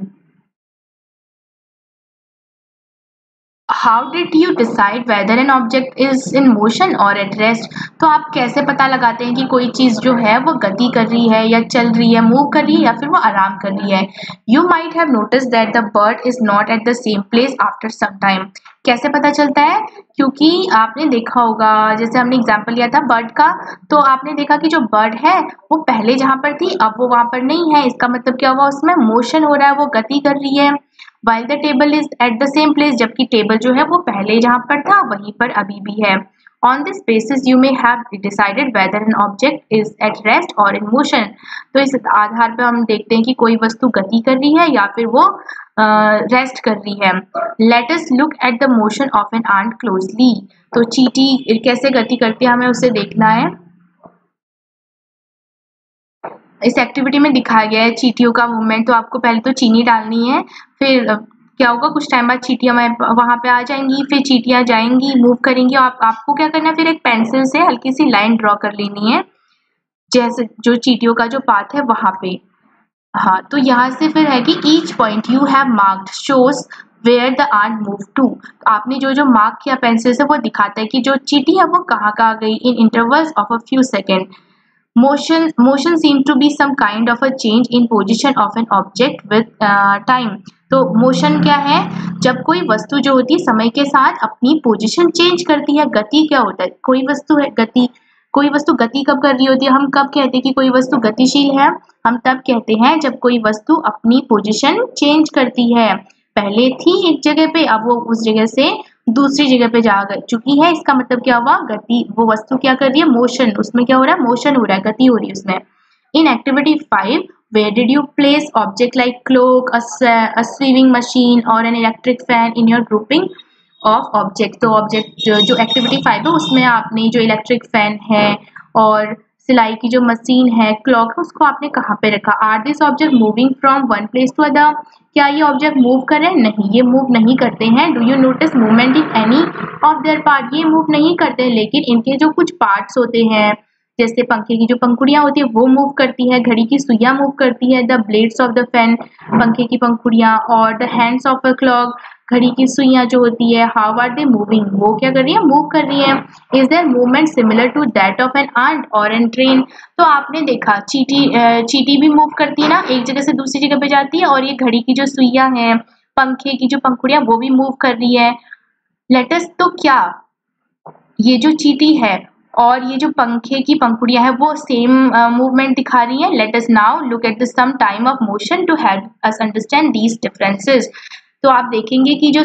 How did you decide whether an object is in motion और एट रेस्ट, तो आप कैसे पता लगाते हैं कि कोई चीज जो है वो गति कर रही है या चल रही है, मूव कर रही है या फिर वो आराम कर रही है। You might have notice that the bird is not at the same place after some time, कैसे पता चलता है, क्योंकि आपने देखा होगा, जैसे हमने एग्जाम्पल लिया था बर्ड का, तो आपने देखा कि जो बर्ड है वो पहले जहां पर थी अब वो वहां पर नहीं है, इसका मतलब क्या हुआ, उसमें मोशन हो रहा है, वो गति कर रही है। while the table is at the same place, जबकि टेबल जो है वो पहले जहां पर था वहीं पर अभी भी है। On this basis you may have decided whether an object is at rest or in motion, तो इस आधार पर हम देखते हैं कि कोई वस्तु गति कर रही है या फिर वो रेस्ट कर रही है। Let us look at the motion of an ant closely, तो चींटी कैसे गति करती है हमें उसे देखना है। इस एक्टिविटी में दिखाया गया है चींटियों का मूवमेंट, तो आपको पहले तो चीनी डालनी है, फिर क्या होगा, कुछ टाइम बाद चींटियां वहां पे आ जाएंगी, फिर चींटियां जाएंगी, मूव करेंगी, और आपको क्या करना है, फिर एक पेंसिल से हल्की सी लाइन ड्रॉ कर लेनी है, जैसे जो चींटियों का जो पाथ है वहां पे। हाँ, तो यहाँ से फिर है कि each point you have marked shows where the ant move to, आपने जो जो मार्क किया पेंसिल से वो दिखाता है कि जो चींटी है वो कहाँ गई in intervals of a few second. Motion seems to be some kind of a change in position of an object with time, तो मोशन क्या है, जब कोई वस्तु जो होती है समय के साथ अपनी पोजीशन चेंज करती है। गति क्या होता है, कोई वस्तु है गति, कोई वस्तु गति कब कर रही होती है, हम कब कहते हैं कि कोई वस्तु गतिशील है, हम तब कहते हैं जब कोई वस्तु अपनी पोजीशन चेंज करती है, पहले थी एक जगह पे अब वो उस जगह से दूसरी जगह पे जा चुकी है, इसका मतलब क्या हुआ, गति, वो वस्तु क्या कर रही है, मोशन, उसमें क्या हो रहा है, मोशन हो रहा है, गति हो रही है उसमें। In activity 5 where did you place object like clock, a sewing machine or an electric fan in your grouping of object, तो ऑब्जेक्ट जो एक्टिविटी 5 है उसमें आपने जो इलेक्ट्रिक फैन है और सिलाई की जो मशीन है, क्लॉक है, उसको आपने कहाँ पे रखा। Are this object moving from one place to other, क्या ये ऑब्जेक्ट मूव कर रहे हैं, नहीं ये मूव नहीं करते हैं। Do you notice movement in any of their part, ये मूव नहीं करते हैं लेकिन इनके जो कुछ पार्ट्स होते हैं, जैसे पंखे की जो पंखुड़ियां होती है वो मूव करती है, घड़ी की सुइयां मूव करती है, the blades of the fan, पंखे की पंखुड़ियां, और the hands of a clock, घड़ी की सुइयां जो होती है, हाउ आर दे मूविंग, वो क्या कर रही है, मूव कर रही है। Is there movement similar to that of an ant or an train, तो आपने देखा चींटी भी मूव करती है ना, एक जगह से दूसरी जगह पे जाती है, और ये घड़ी की जो सुइयां हैं, पंखे की जो पंखुड़ियां वो भी मूव कर रही है। लेटस, तो क्या ये जो चींटी है और ये जो पंखे की पंखुड़ियां हैं वो सेम मूवमेंट दिखा रही हैं। Let us now look at the some time of motion to help us understand these differences, तो आप देखेंगे कि जो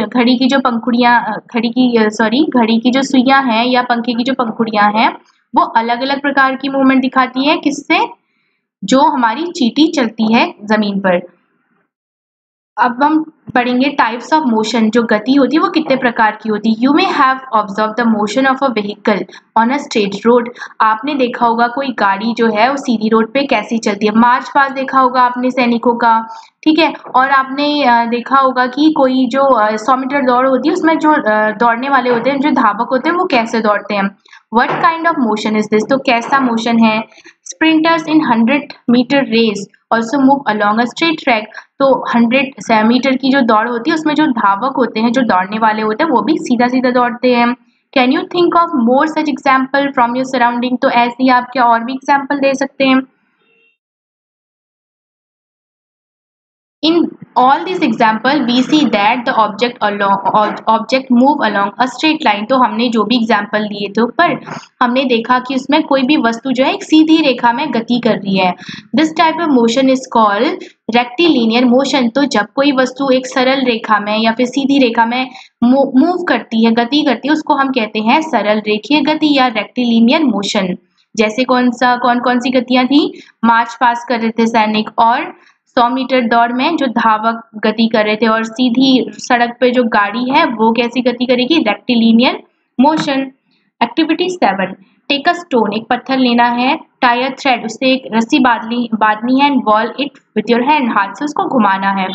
घड़ी की जो पंखुड़ियां घड़ी की जो सुइयां हैं या पंखे की जो पंखुड़ियां हैं वो अलग अलग प्रकार की मूवमेंट दिखाती है, किससे, जो हमारी चींटी चलती है जमीन पर। अब हम पढ़ेंगे टाइप्स ऑफ मोशन, जो गति होती है वो कितने प्रकार की होती है। You may have observe the motion of a vehicle on a straight road, आपने देखा होगा कोई गाड़ी जो है वो सीधी रोड पे कैसी चलती है। मार्च पास्ट देखा होगा आपने सैनिकों का, ठीक है, और आपने देखा होगा कि कोई जो 100 मीटर दौड़ होती है उसमें जो दौड़ने वाले होते हैं, जो धावक होते हैं, वो कैसे दौड़ते हैं। What kind of motion is this, तो कैसा मोशन है। Sprinters in 100 metre race also move along a straight track, तो 100 मीटर की जो दौड़ होती है उसमें जो धावक होते हैं, जो दौड़ने वाले होते हैं, वो भी सीधा सीधा दौड़ते हैं। Can you think of more such example from your surrounding, तो ऐसे ही आप क्या और भी एग्जाम्पल दे सकते हैं। इन all these example we see that the object move along a straight line। तो हमने जो भी एग्जाम्पल लिए थे ऊपर, हमने देखा कि उसमें कोई भी वस्तु जो है एक सीधी रेखा में गति कर रही है। This type of motion is called rectilinear motion. तो जब कोई वस्तु एक सरल रेखा में या फिर सीधी रेखा में मूव करती है, गति करती है, उसको हम कहते हैं सरल रेखीय गति या रेक्टिलिनियर मोशन। जैसे कौन कौन सी गतियां थी? मार्च पास कर रहे थे सैनिक, और 100 मीटर दौड़ में जो धावक गति कर रहे थे, और सीधी सड़क पे जो गाड़ी है वो कैसी गति करेगी? Rectilinear motion. Activity 7, take a stone, एक पत्थर लेना है, टाई अ थ्रेड, उससे एक रस्सी बांधनी है, and whirl it with your hand, हाथ से उसको घुमाना है।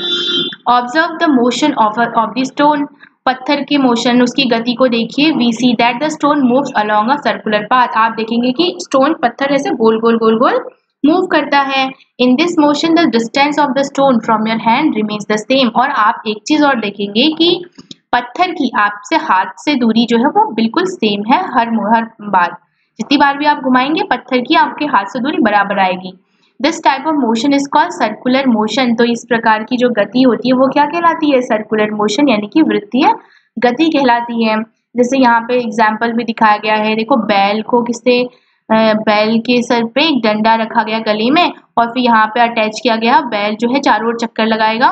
Observe the motion of the stone, पत्थर के मोशन, उसकी गति को देखिए। We see that the stone moves along a circular path, आप देखेंगे कि स्टोन पत्थर ऐसे गोल गोल गोल गोल मूव करता है। In this motion the distance of the stone from your hand remains the same. और आप एक चीज और देखेंगे कि पत्थर की आपसे हाथ से दूरी जो है वो बिल्कुल सेम है हर बार। जितनी बार भी आप घुमाएंगे पत्थर की, आपके हाथ से दूरी बराबर आएगी। This type of motion is called circular motion. तो इस प्रकार की जो गति होती है वो क्या कहलाती है? सर्कुलर मोशन, यानी कि वृत्तीय गति कहलाती है। जैसे यहाँ पे एग्जाम्पल भी दिखाया गया है, देखो बैल को बैल के सर पे एक डंडा रखा गया गले में, और फिर यहाँ पे अटैच किया गया, बैल जो है चारों ओर चक्कर लगाएगा,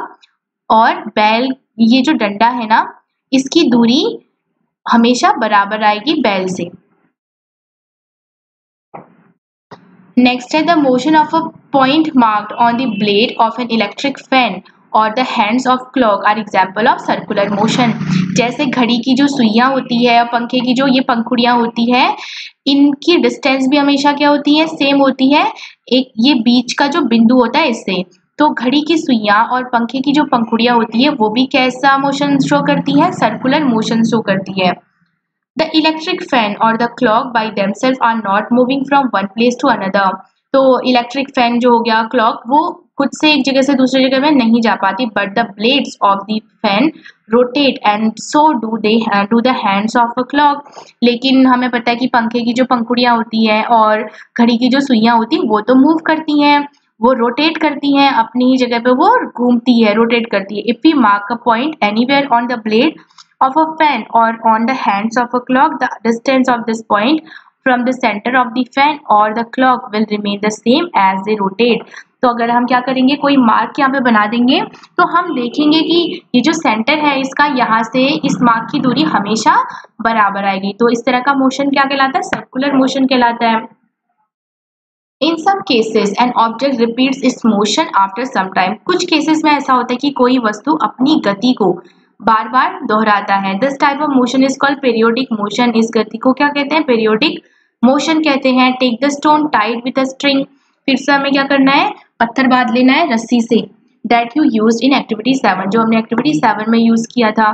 और बैल, ये जो डंडा है ना, इसकी दूरी हमेशा बराबर आएगी बैल से। नेक्स्ट है the motion of a point marked on the blade of an electric fan और the hands of clock are example of circular motion. जैसे घड़ी की जो सुइयां होती है और पंखे की जो ये पंखुड़ियां होती है, इनकी डिस्टेंस भी हमेशा क्या होती है? सेम होती है। एक ये बीच का जो बिंदु होता है इससे, तो घड़ी की सुइयां और पंखे की जो पंखुड़ियां होती है वो भी कैसा मोशन शो करती है? सर्कुलर मोशन शो करती है। The electric fan or the clock by themselves are not moving from one place to another। तो इलेक्ट्रिक फैन जो हो गया, क्लॉक, वो खुद से एक जगह से दूसरी जगह में नहीं जा पाती, but the blades of the fan rotate and so do the hands of a clock. लेकिन हमें पता है कि पंखे की जो पंखुड़ियां होती हैं और घड़ी की जो सुइयां होती हैं वो तो मूव करती हैं, वो रोटेट करती हैं, अपनी ही जगह पे वो घूमती है, रोटेट करती है। If we mark a point anywhere on the blade of a fan or on the hands of a clock, the distance of this point from the center of the fan or the clock will remain the same as they rotate। तो अगर हम क्या करेंगे, कोई mark यहाँ पे बना देंगे, तो हम देखेंगे कि ये जो सेंटर है इसका, यहाँ से इस मार्क की दूरी हमेशा बराबर आएगी। तो इस तरह का मोशन क्या कहलाता है? सर्कुलर मोशन कहलाता है। In some cases an object repeats its motion after some time. कुछ केसेस में ऐसा होता है कि कोई वस्तु अपनी गति को बार बार दोहराता है। This type of motion is called periodic motion. इस गति को क्या कहते हैं? पीरियोडिक मोशन कहते हैं। Take the stone tied with a string, फिर से हमें क्या करना है? पत्थर बांध लेना है रस्सी से। That you used in activity 7, जो हमने एक्टिविटी 7 में यूज किया था।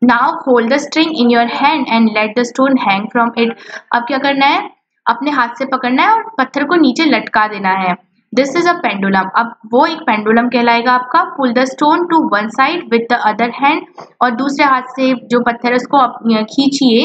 Now hold the string in your hand and let the stone hang from it. अब क्या करना है? अपने हाथ से पकड़ना है और पत्थर को नीचे लटका देना है। This is a pendulum. अब वो एक पेंडुलम कहलाएगा आपका। Pull the stone to one side with the other hand, और दूसरे हाथ से जो पत्थर है उसको खींचिए,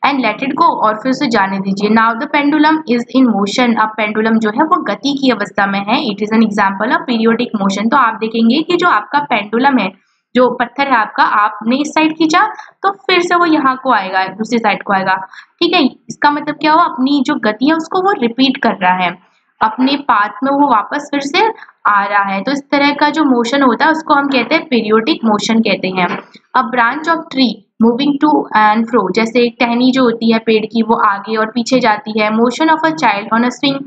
एंड लेट इट गो, और फिर उसे जाने दीजिए। Now the pendulum is in motion. अब पेंडुलम जो है वो गति की अवस्था में है। It is an example of periodic motion. तो आप देखेंगे कि जो आपका पेंडुलम है, जो पत्थर है आपका, आपने इस साइड खींचा तो फिर से वो यहाँ को आएगा, दूसरी साइड को आएगा। ठीक है, इसका मतलब क्या हुआ? अपनी जो गति है उसको वो रिपीट कर रहा है, अपने पाथ में वो वापस फिर से आ रहा है। तो इस तरह का जो मोशन होता है उसको हम कहते हैं पीरियोडिक मोशन कहते हैं। A branch of tree moving to and fro, जैसे एक टहनी जो होती है पेड़ की वो आगे और पीछे जाती है। Motion of a child on a swing,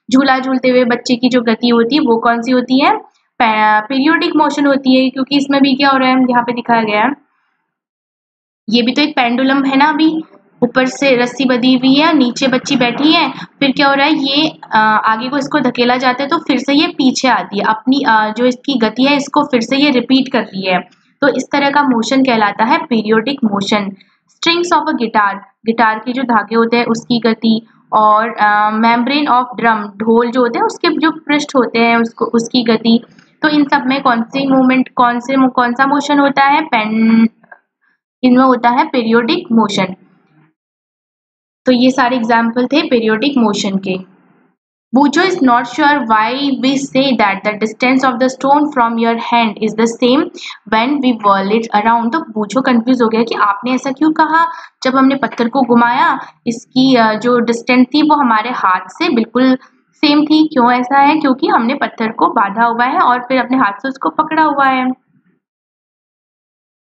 झूला झूलते हुए बच्चे की जो गति होती है वो कौन सी होती है? पीरियोडिक मोशन होती है, क्योंकि इसमें भी क्या हो रहा है, यहाँ पे दिखाया गया है, ये भी तो एक पेंडुलम है ना। अभी ऊपर से रस्सी बंधी हुई है, नीचे बच्ची बैठी है, फिर क्या हो रहा है, ये आगे को इसको धकेला जाता है तो फिर से ये पीछे आती है, अपनी जो इसकी गति है इसको फिर से ये रिपीट कर रही है। तो इस तरह का मोशन कहलाता है periodic motion. Strings of a guitar, guitar के जो धागे होते हैं उसकी गति, और मेम्ब्रेन ऑफ ड्रम, ढोल जो होते हैं उसके जो पृष्ठ होते हैं उसको, उसकी गति। तो इन सब में कौन सा मोशन होता है? इनमें होता है पीरियोडिक मोशन। तो ये सारे एग्जाम्पल थे पीरियोडिक मोशन के। Bujo is not sure why we say that the distance of the stone from your hand is the same when we whirl it around. तो बूझो कंफ्यूज हो गया कि आपने ऐसा क्यों कहा, जब हमने पत्थर को घुमाया इसकी जो डिस्टेंस थी वो हमारे हाथ से बिल्कुल सेम थी। क्यों ऐसा है? क्योंकि हमने पत्थर को बांधा हुआ है और फिर अपने हाथ से उसको पकड़ा हुआ है।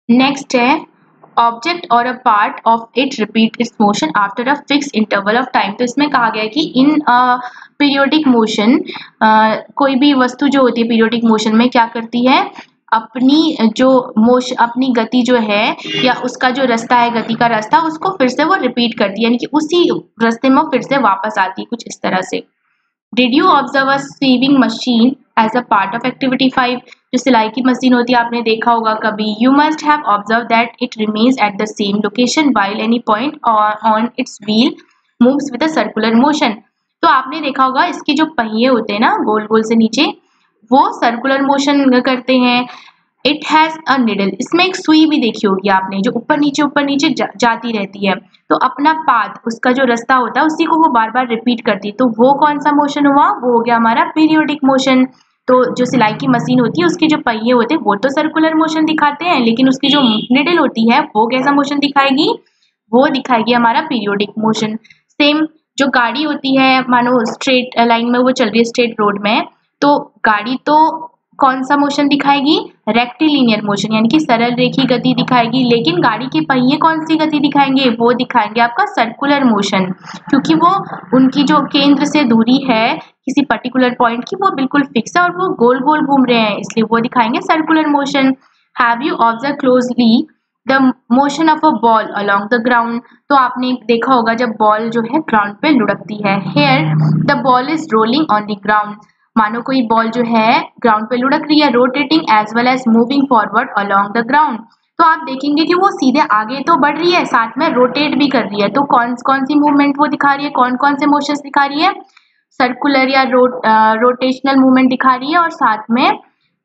नेक्स्ट है ऑब्जेक्ट और अ part of it repeat it's motion after a fix interval of time. तो इसमें कहा गया है कि इन पीरियोडिक मोशन कोई भी वस्तु जो होती है पीरियोडिक मोशन में क्या करती है, अपनी जो मोशन अपनी गति जो है या उसका जो रास्ता है, गति का रास्ता, उसको फिर से वो रिपीट करती है, यानी कि उसी रास्ते में फिर से वापस आती है, कुछ इस तरह से। Did you observe a sewing machine as a part of activity 5? जो सिलाई की मशीन होती है आपने देखा होगा कभी। You must have observe that it remains at the same location while any point on it's wheel moves with a circular motion. तो आपने देखा होगा इसके जो पहिए होते हैं ना गोल गोल से नीचे, वो सर्कुलर मोशन करते हैं। इट हैज अ निडल, इसमें एक सुई भी देखी होगी आपने जो ऊपर नीचे जाती रहती है। तो अपना पाथ, उसका जो रास्ता होता है उसी को वो बार बार रिपीट करती है। तो वो कौन सा मोशन हुआ? वो हो गया हमारा पीरियोडिक मोशन। तो जो सिलाई की मशीन होती है उसके जो पहिए होते हैं वो तो सर्कुलर मोशन दिखाते हैं, लेकिन उसकी जो निडल होती है वो कैसा मोशन दिखाएगी? वो दिखाएगी हमारा पीरियोडिक मोशन। सेम जो गाड़ी होती है, मानो स्ट्रेट लाइन में वो चल रही है, स्ट्रेट रोड में, तो गाड़ी तो कौन सा मोशन दिखाएगी? रेक्टिलिनियर मोशन, यानी कि सरल रेखी गति दिखाएगी। लेकिन गाड़ी के पहिए कौन सी गति दिखाएंगे? वो दिखाएंगे आपका सर्कुलर मोशन, क्योंकि वो उनकी जो केंद्र से दूरी है किसी पर्टिकुलर पॉइंट की वो बिल्कुल फिक्स है और वो गोल गोल घूम रहे हैं, इसलिए वो दिखाएंगे circular motion. Have you observe closely the motion of a ball along the ground? तो आपने देखा होगा जब बॉल जो है ग्राउंड पे लुढ़कती है। Here the ball is rolling on the ground, मानो कोई बॉल जो है ग्राउंड पे लुढ़क रही है, rotating as well as moving forward along the ground. तो आप देखेंगे कि वो सीधे आगे तो बढ़ रही है, साथ में रोटेट भी कर रही है। तो कौन कौन सी मूवमेंट वो दिखा रही है, कौन कौन से मोशंस दिखा रही है? सर्कुलर या रोटेशनल मूवमेंट दिखा रही है, और साथ में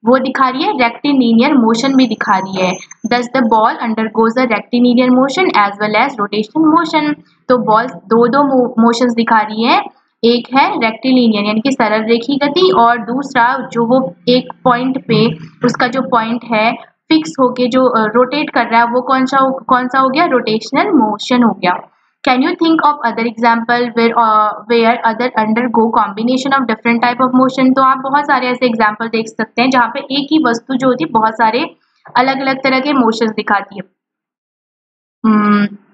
वो दिखा रही है रेक्टिलिनियर मोशन भी दिखा रही है। Thus the ball undergoes a rectilinear motion as well as rotational motion. तो बॉल दो मोशंस दिखा रही है, एक है रेक्टिलिनियर यानी कि सरल रेखी गति, और दूसरा जो वो एक पॉइंट पे उसका जो पॉइंट है फिक्स होके जो रोटेट कर रहा है वो कौन सा हो गया? रोटेशनल मोशन हो गया। Can you think of other example where other undergo combination of different type of motion? तो आप बहुत सारे ऐसे एग्जाम्पल देख सकते हैं जहाँ पे एक ही वस्तु जो होती है बहुत सारे अलग अलग तरह के मोशंस दिखाती है।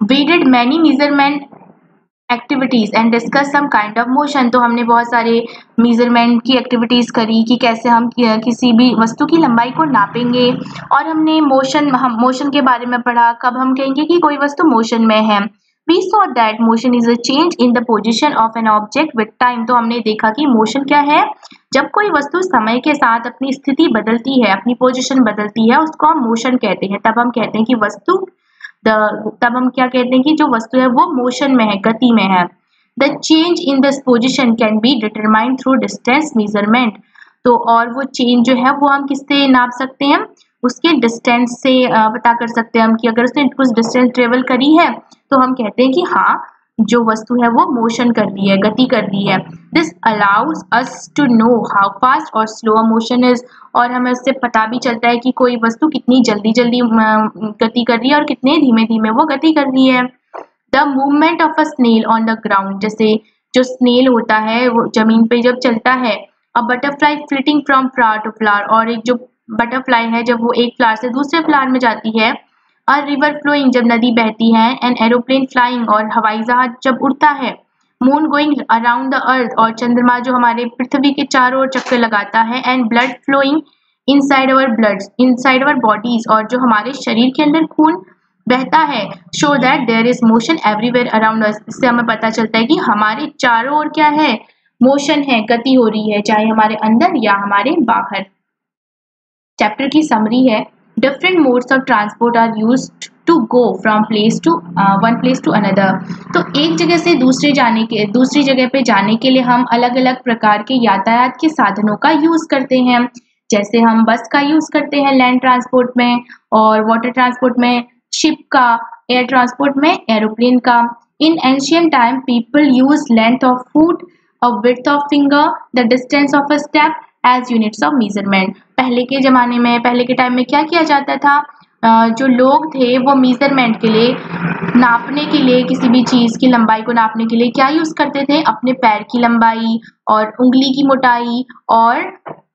We did many measurement activities and discuss some kind of motion. तो हमने बहुत सारे मेजरमेंट की एक्टिविटीज करी कि कैसे हम किसी भी वस्तु की लंबाई को नापेंगे, और हमने मोशन के बारे में पढ़ा। कब हम कहेंगे कि कोई वस्तु मोशन में है? We saw that motion is a change in the position of an object with time. तो हमने देखा कि मोशन क्या है? जब कोई वस्तु समय के साथ अपनी स्थिति बदलती है, अपनी पोजिशन बदलती है, उसको हम मोशन कहते हैं। तब हम कहते हैं कि तब हम क्या कहते हैं कि जो वस्तु है वो मोशन में है, गति में है। The change in this position can be determined through distance measurement. तो और वो चेंज जो है वो हम किससे नाप सकते हैं? उसके डिस्टेंस से पता कर सकते हैं हम कि अगर उसने कुछ डिस्टेंस ट्रेवल करी है तो हम कहते हैं कि हाँ जो वस्तु है वो मोशन कर रही है, गति कर रही है। This allows us to know how fast or slow a motion is. और हमें उससे पता भी चलता है कि कोई वस्तु कितनी जल्दी जल्दी गति कर रही है और कितने धीमे धीमे वो गति कर रही है। The movement of a snail on the ground, जैसे जो स्नेल होता है वो जमीन पे जब चलता है। A butterfly flitting from flower to flower, और एक जो बटरफ्लाई है जब वो एक फ्लावर से दूसरे फ्लावर में जाती है। अ रिवर फ्लोइंग, जब नदी बहती है। एन एरोप्लेन फ्लाइंग, और हवाई जहाज जब उड़ता है। Moon going around the earth, और चंद्रमा जो हमारे पृथ्वी के चारों ओर चक्कर लगाता है। And blood flowing inside our bodies, और जो हमारे शरीर के अंदर खून बहता है। Show that there is motion everywhere around us, इससे हमें पता चलता है कि हमारे चारों ओर क्या है? मोशन है, गति हो रही है, चाहे हमारे अंदर या हमारे बाहर। चैप्टर की समरी है, different modes of transport are used to go from one place to another. तो एक जगह से दूसरी जगह पे जाने के लिए हम अलग अलग प्रकार के यातायात के साधनों का यूज करते हैं। जैसे हम बस का यूज करते हैं लैंड ट्रांसपोर्ट में, और वाटर ट्रांसपोर्ट में शिप का, एयर ट्रांसपोर्ट में एरोप्लेन का। In ancient time people use length of foot of width of finger, the distance of a step as units of measurement. पहले के ज़माने में, पहले के टाइम में क्या किया जाता था, जो लोग थे वो मेजरमेंट के लिए, नापने के लिए, किसी भी चीज़ की लंबाई को नापने के लिए क्या यूज़ करते थे, अपने पैर की लंबाई और उंगली की मोटाई और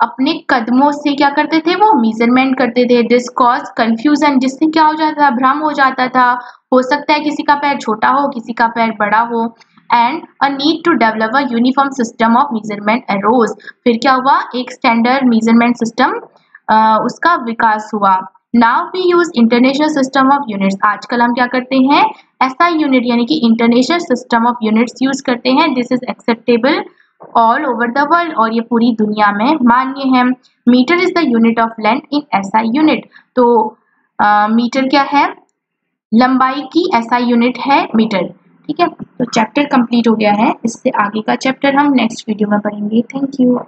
अपने कदमों से क्या करते थे, वो मेजरमेंट करते थे. दिस कॉज कंफ्यूजन, जिससे क्या हो जाता था, भ्रम हो जाता था. हो सकता है किसी का पैर छोटा हो, किसी का पैर बड़ा हो. And a need to develop a uniform system of measurement arose. फिर क्या हुआ, एक स्टैंडर्ड मेजरमेंट सिस्टम उसका विकास हुआ. Now we use international system of units. आजकल हम क्या करते हैं, ऐसा यूनिट यानी कि international system of units use करते हैं. This is acceptable all over the world, और ये पूरी दुनिया में मान्य है. Metre is the unit of length in SI unit. तो मीटर क्या है, लंबाई की एसआई यूनिट है मीटर. ठीक है, तो चैप्टर कंप्लीट हो गया है. इससे आगे का चैप्टर हम नेक्स्ट वीडियो में पढ़ेंगे. Thank you.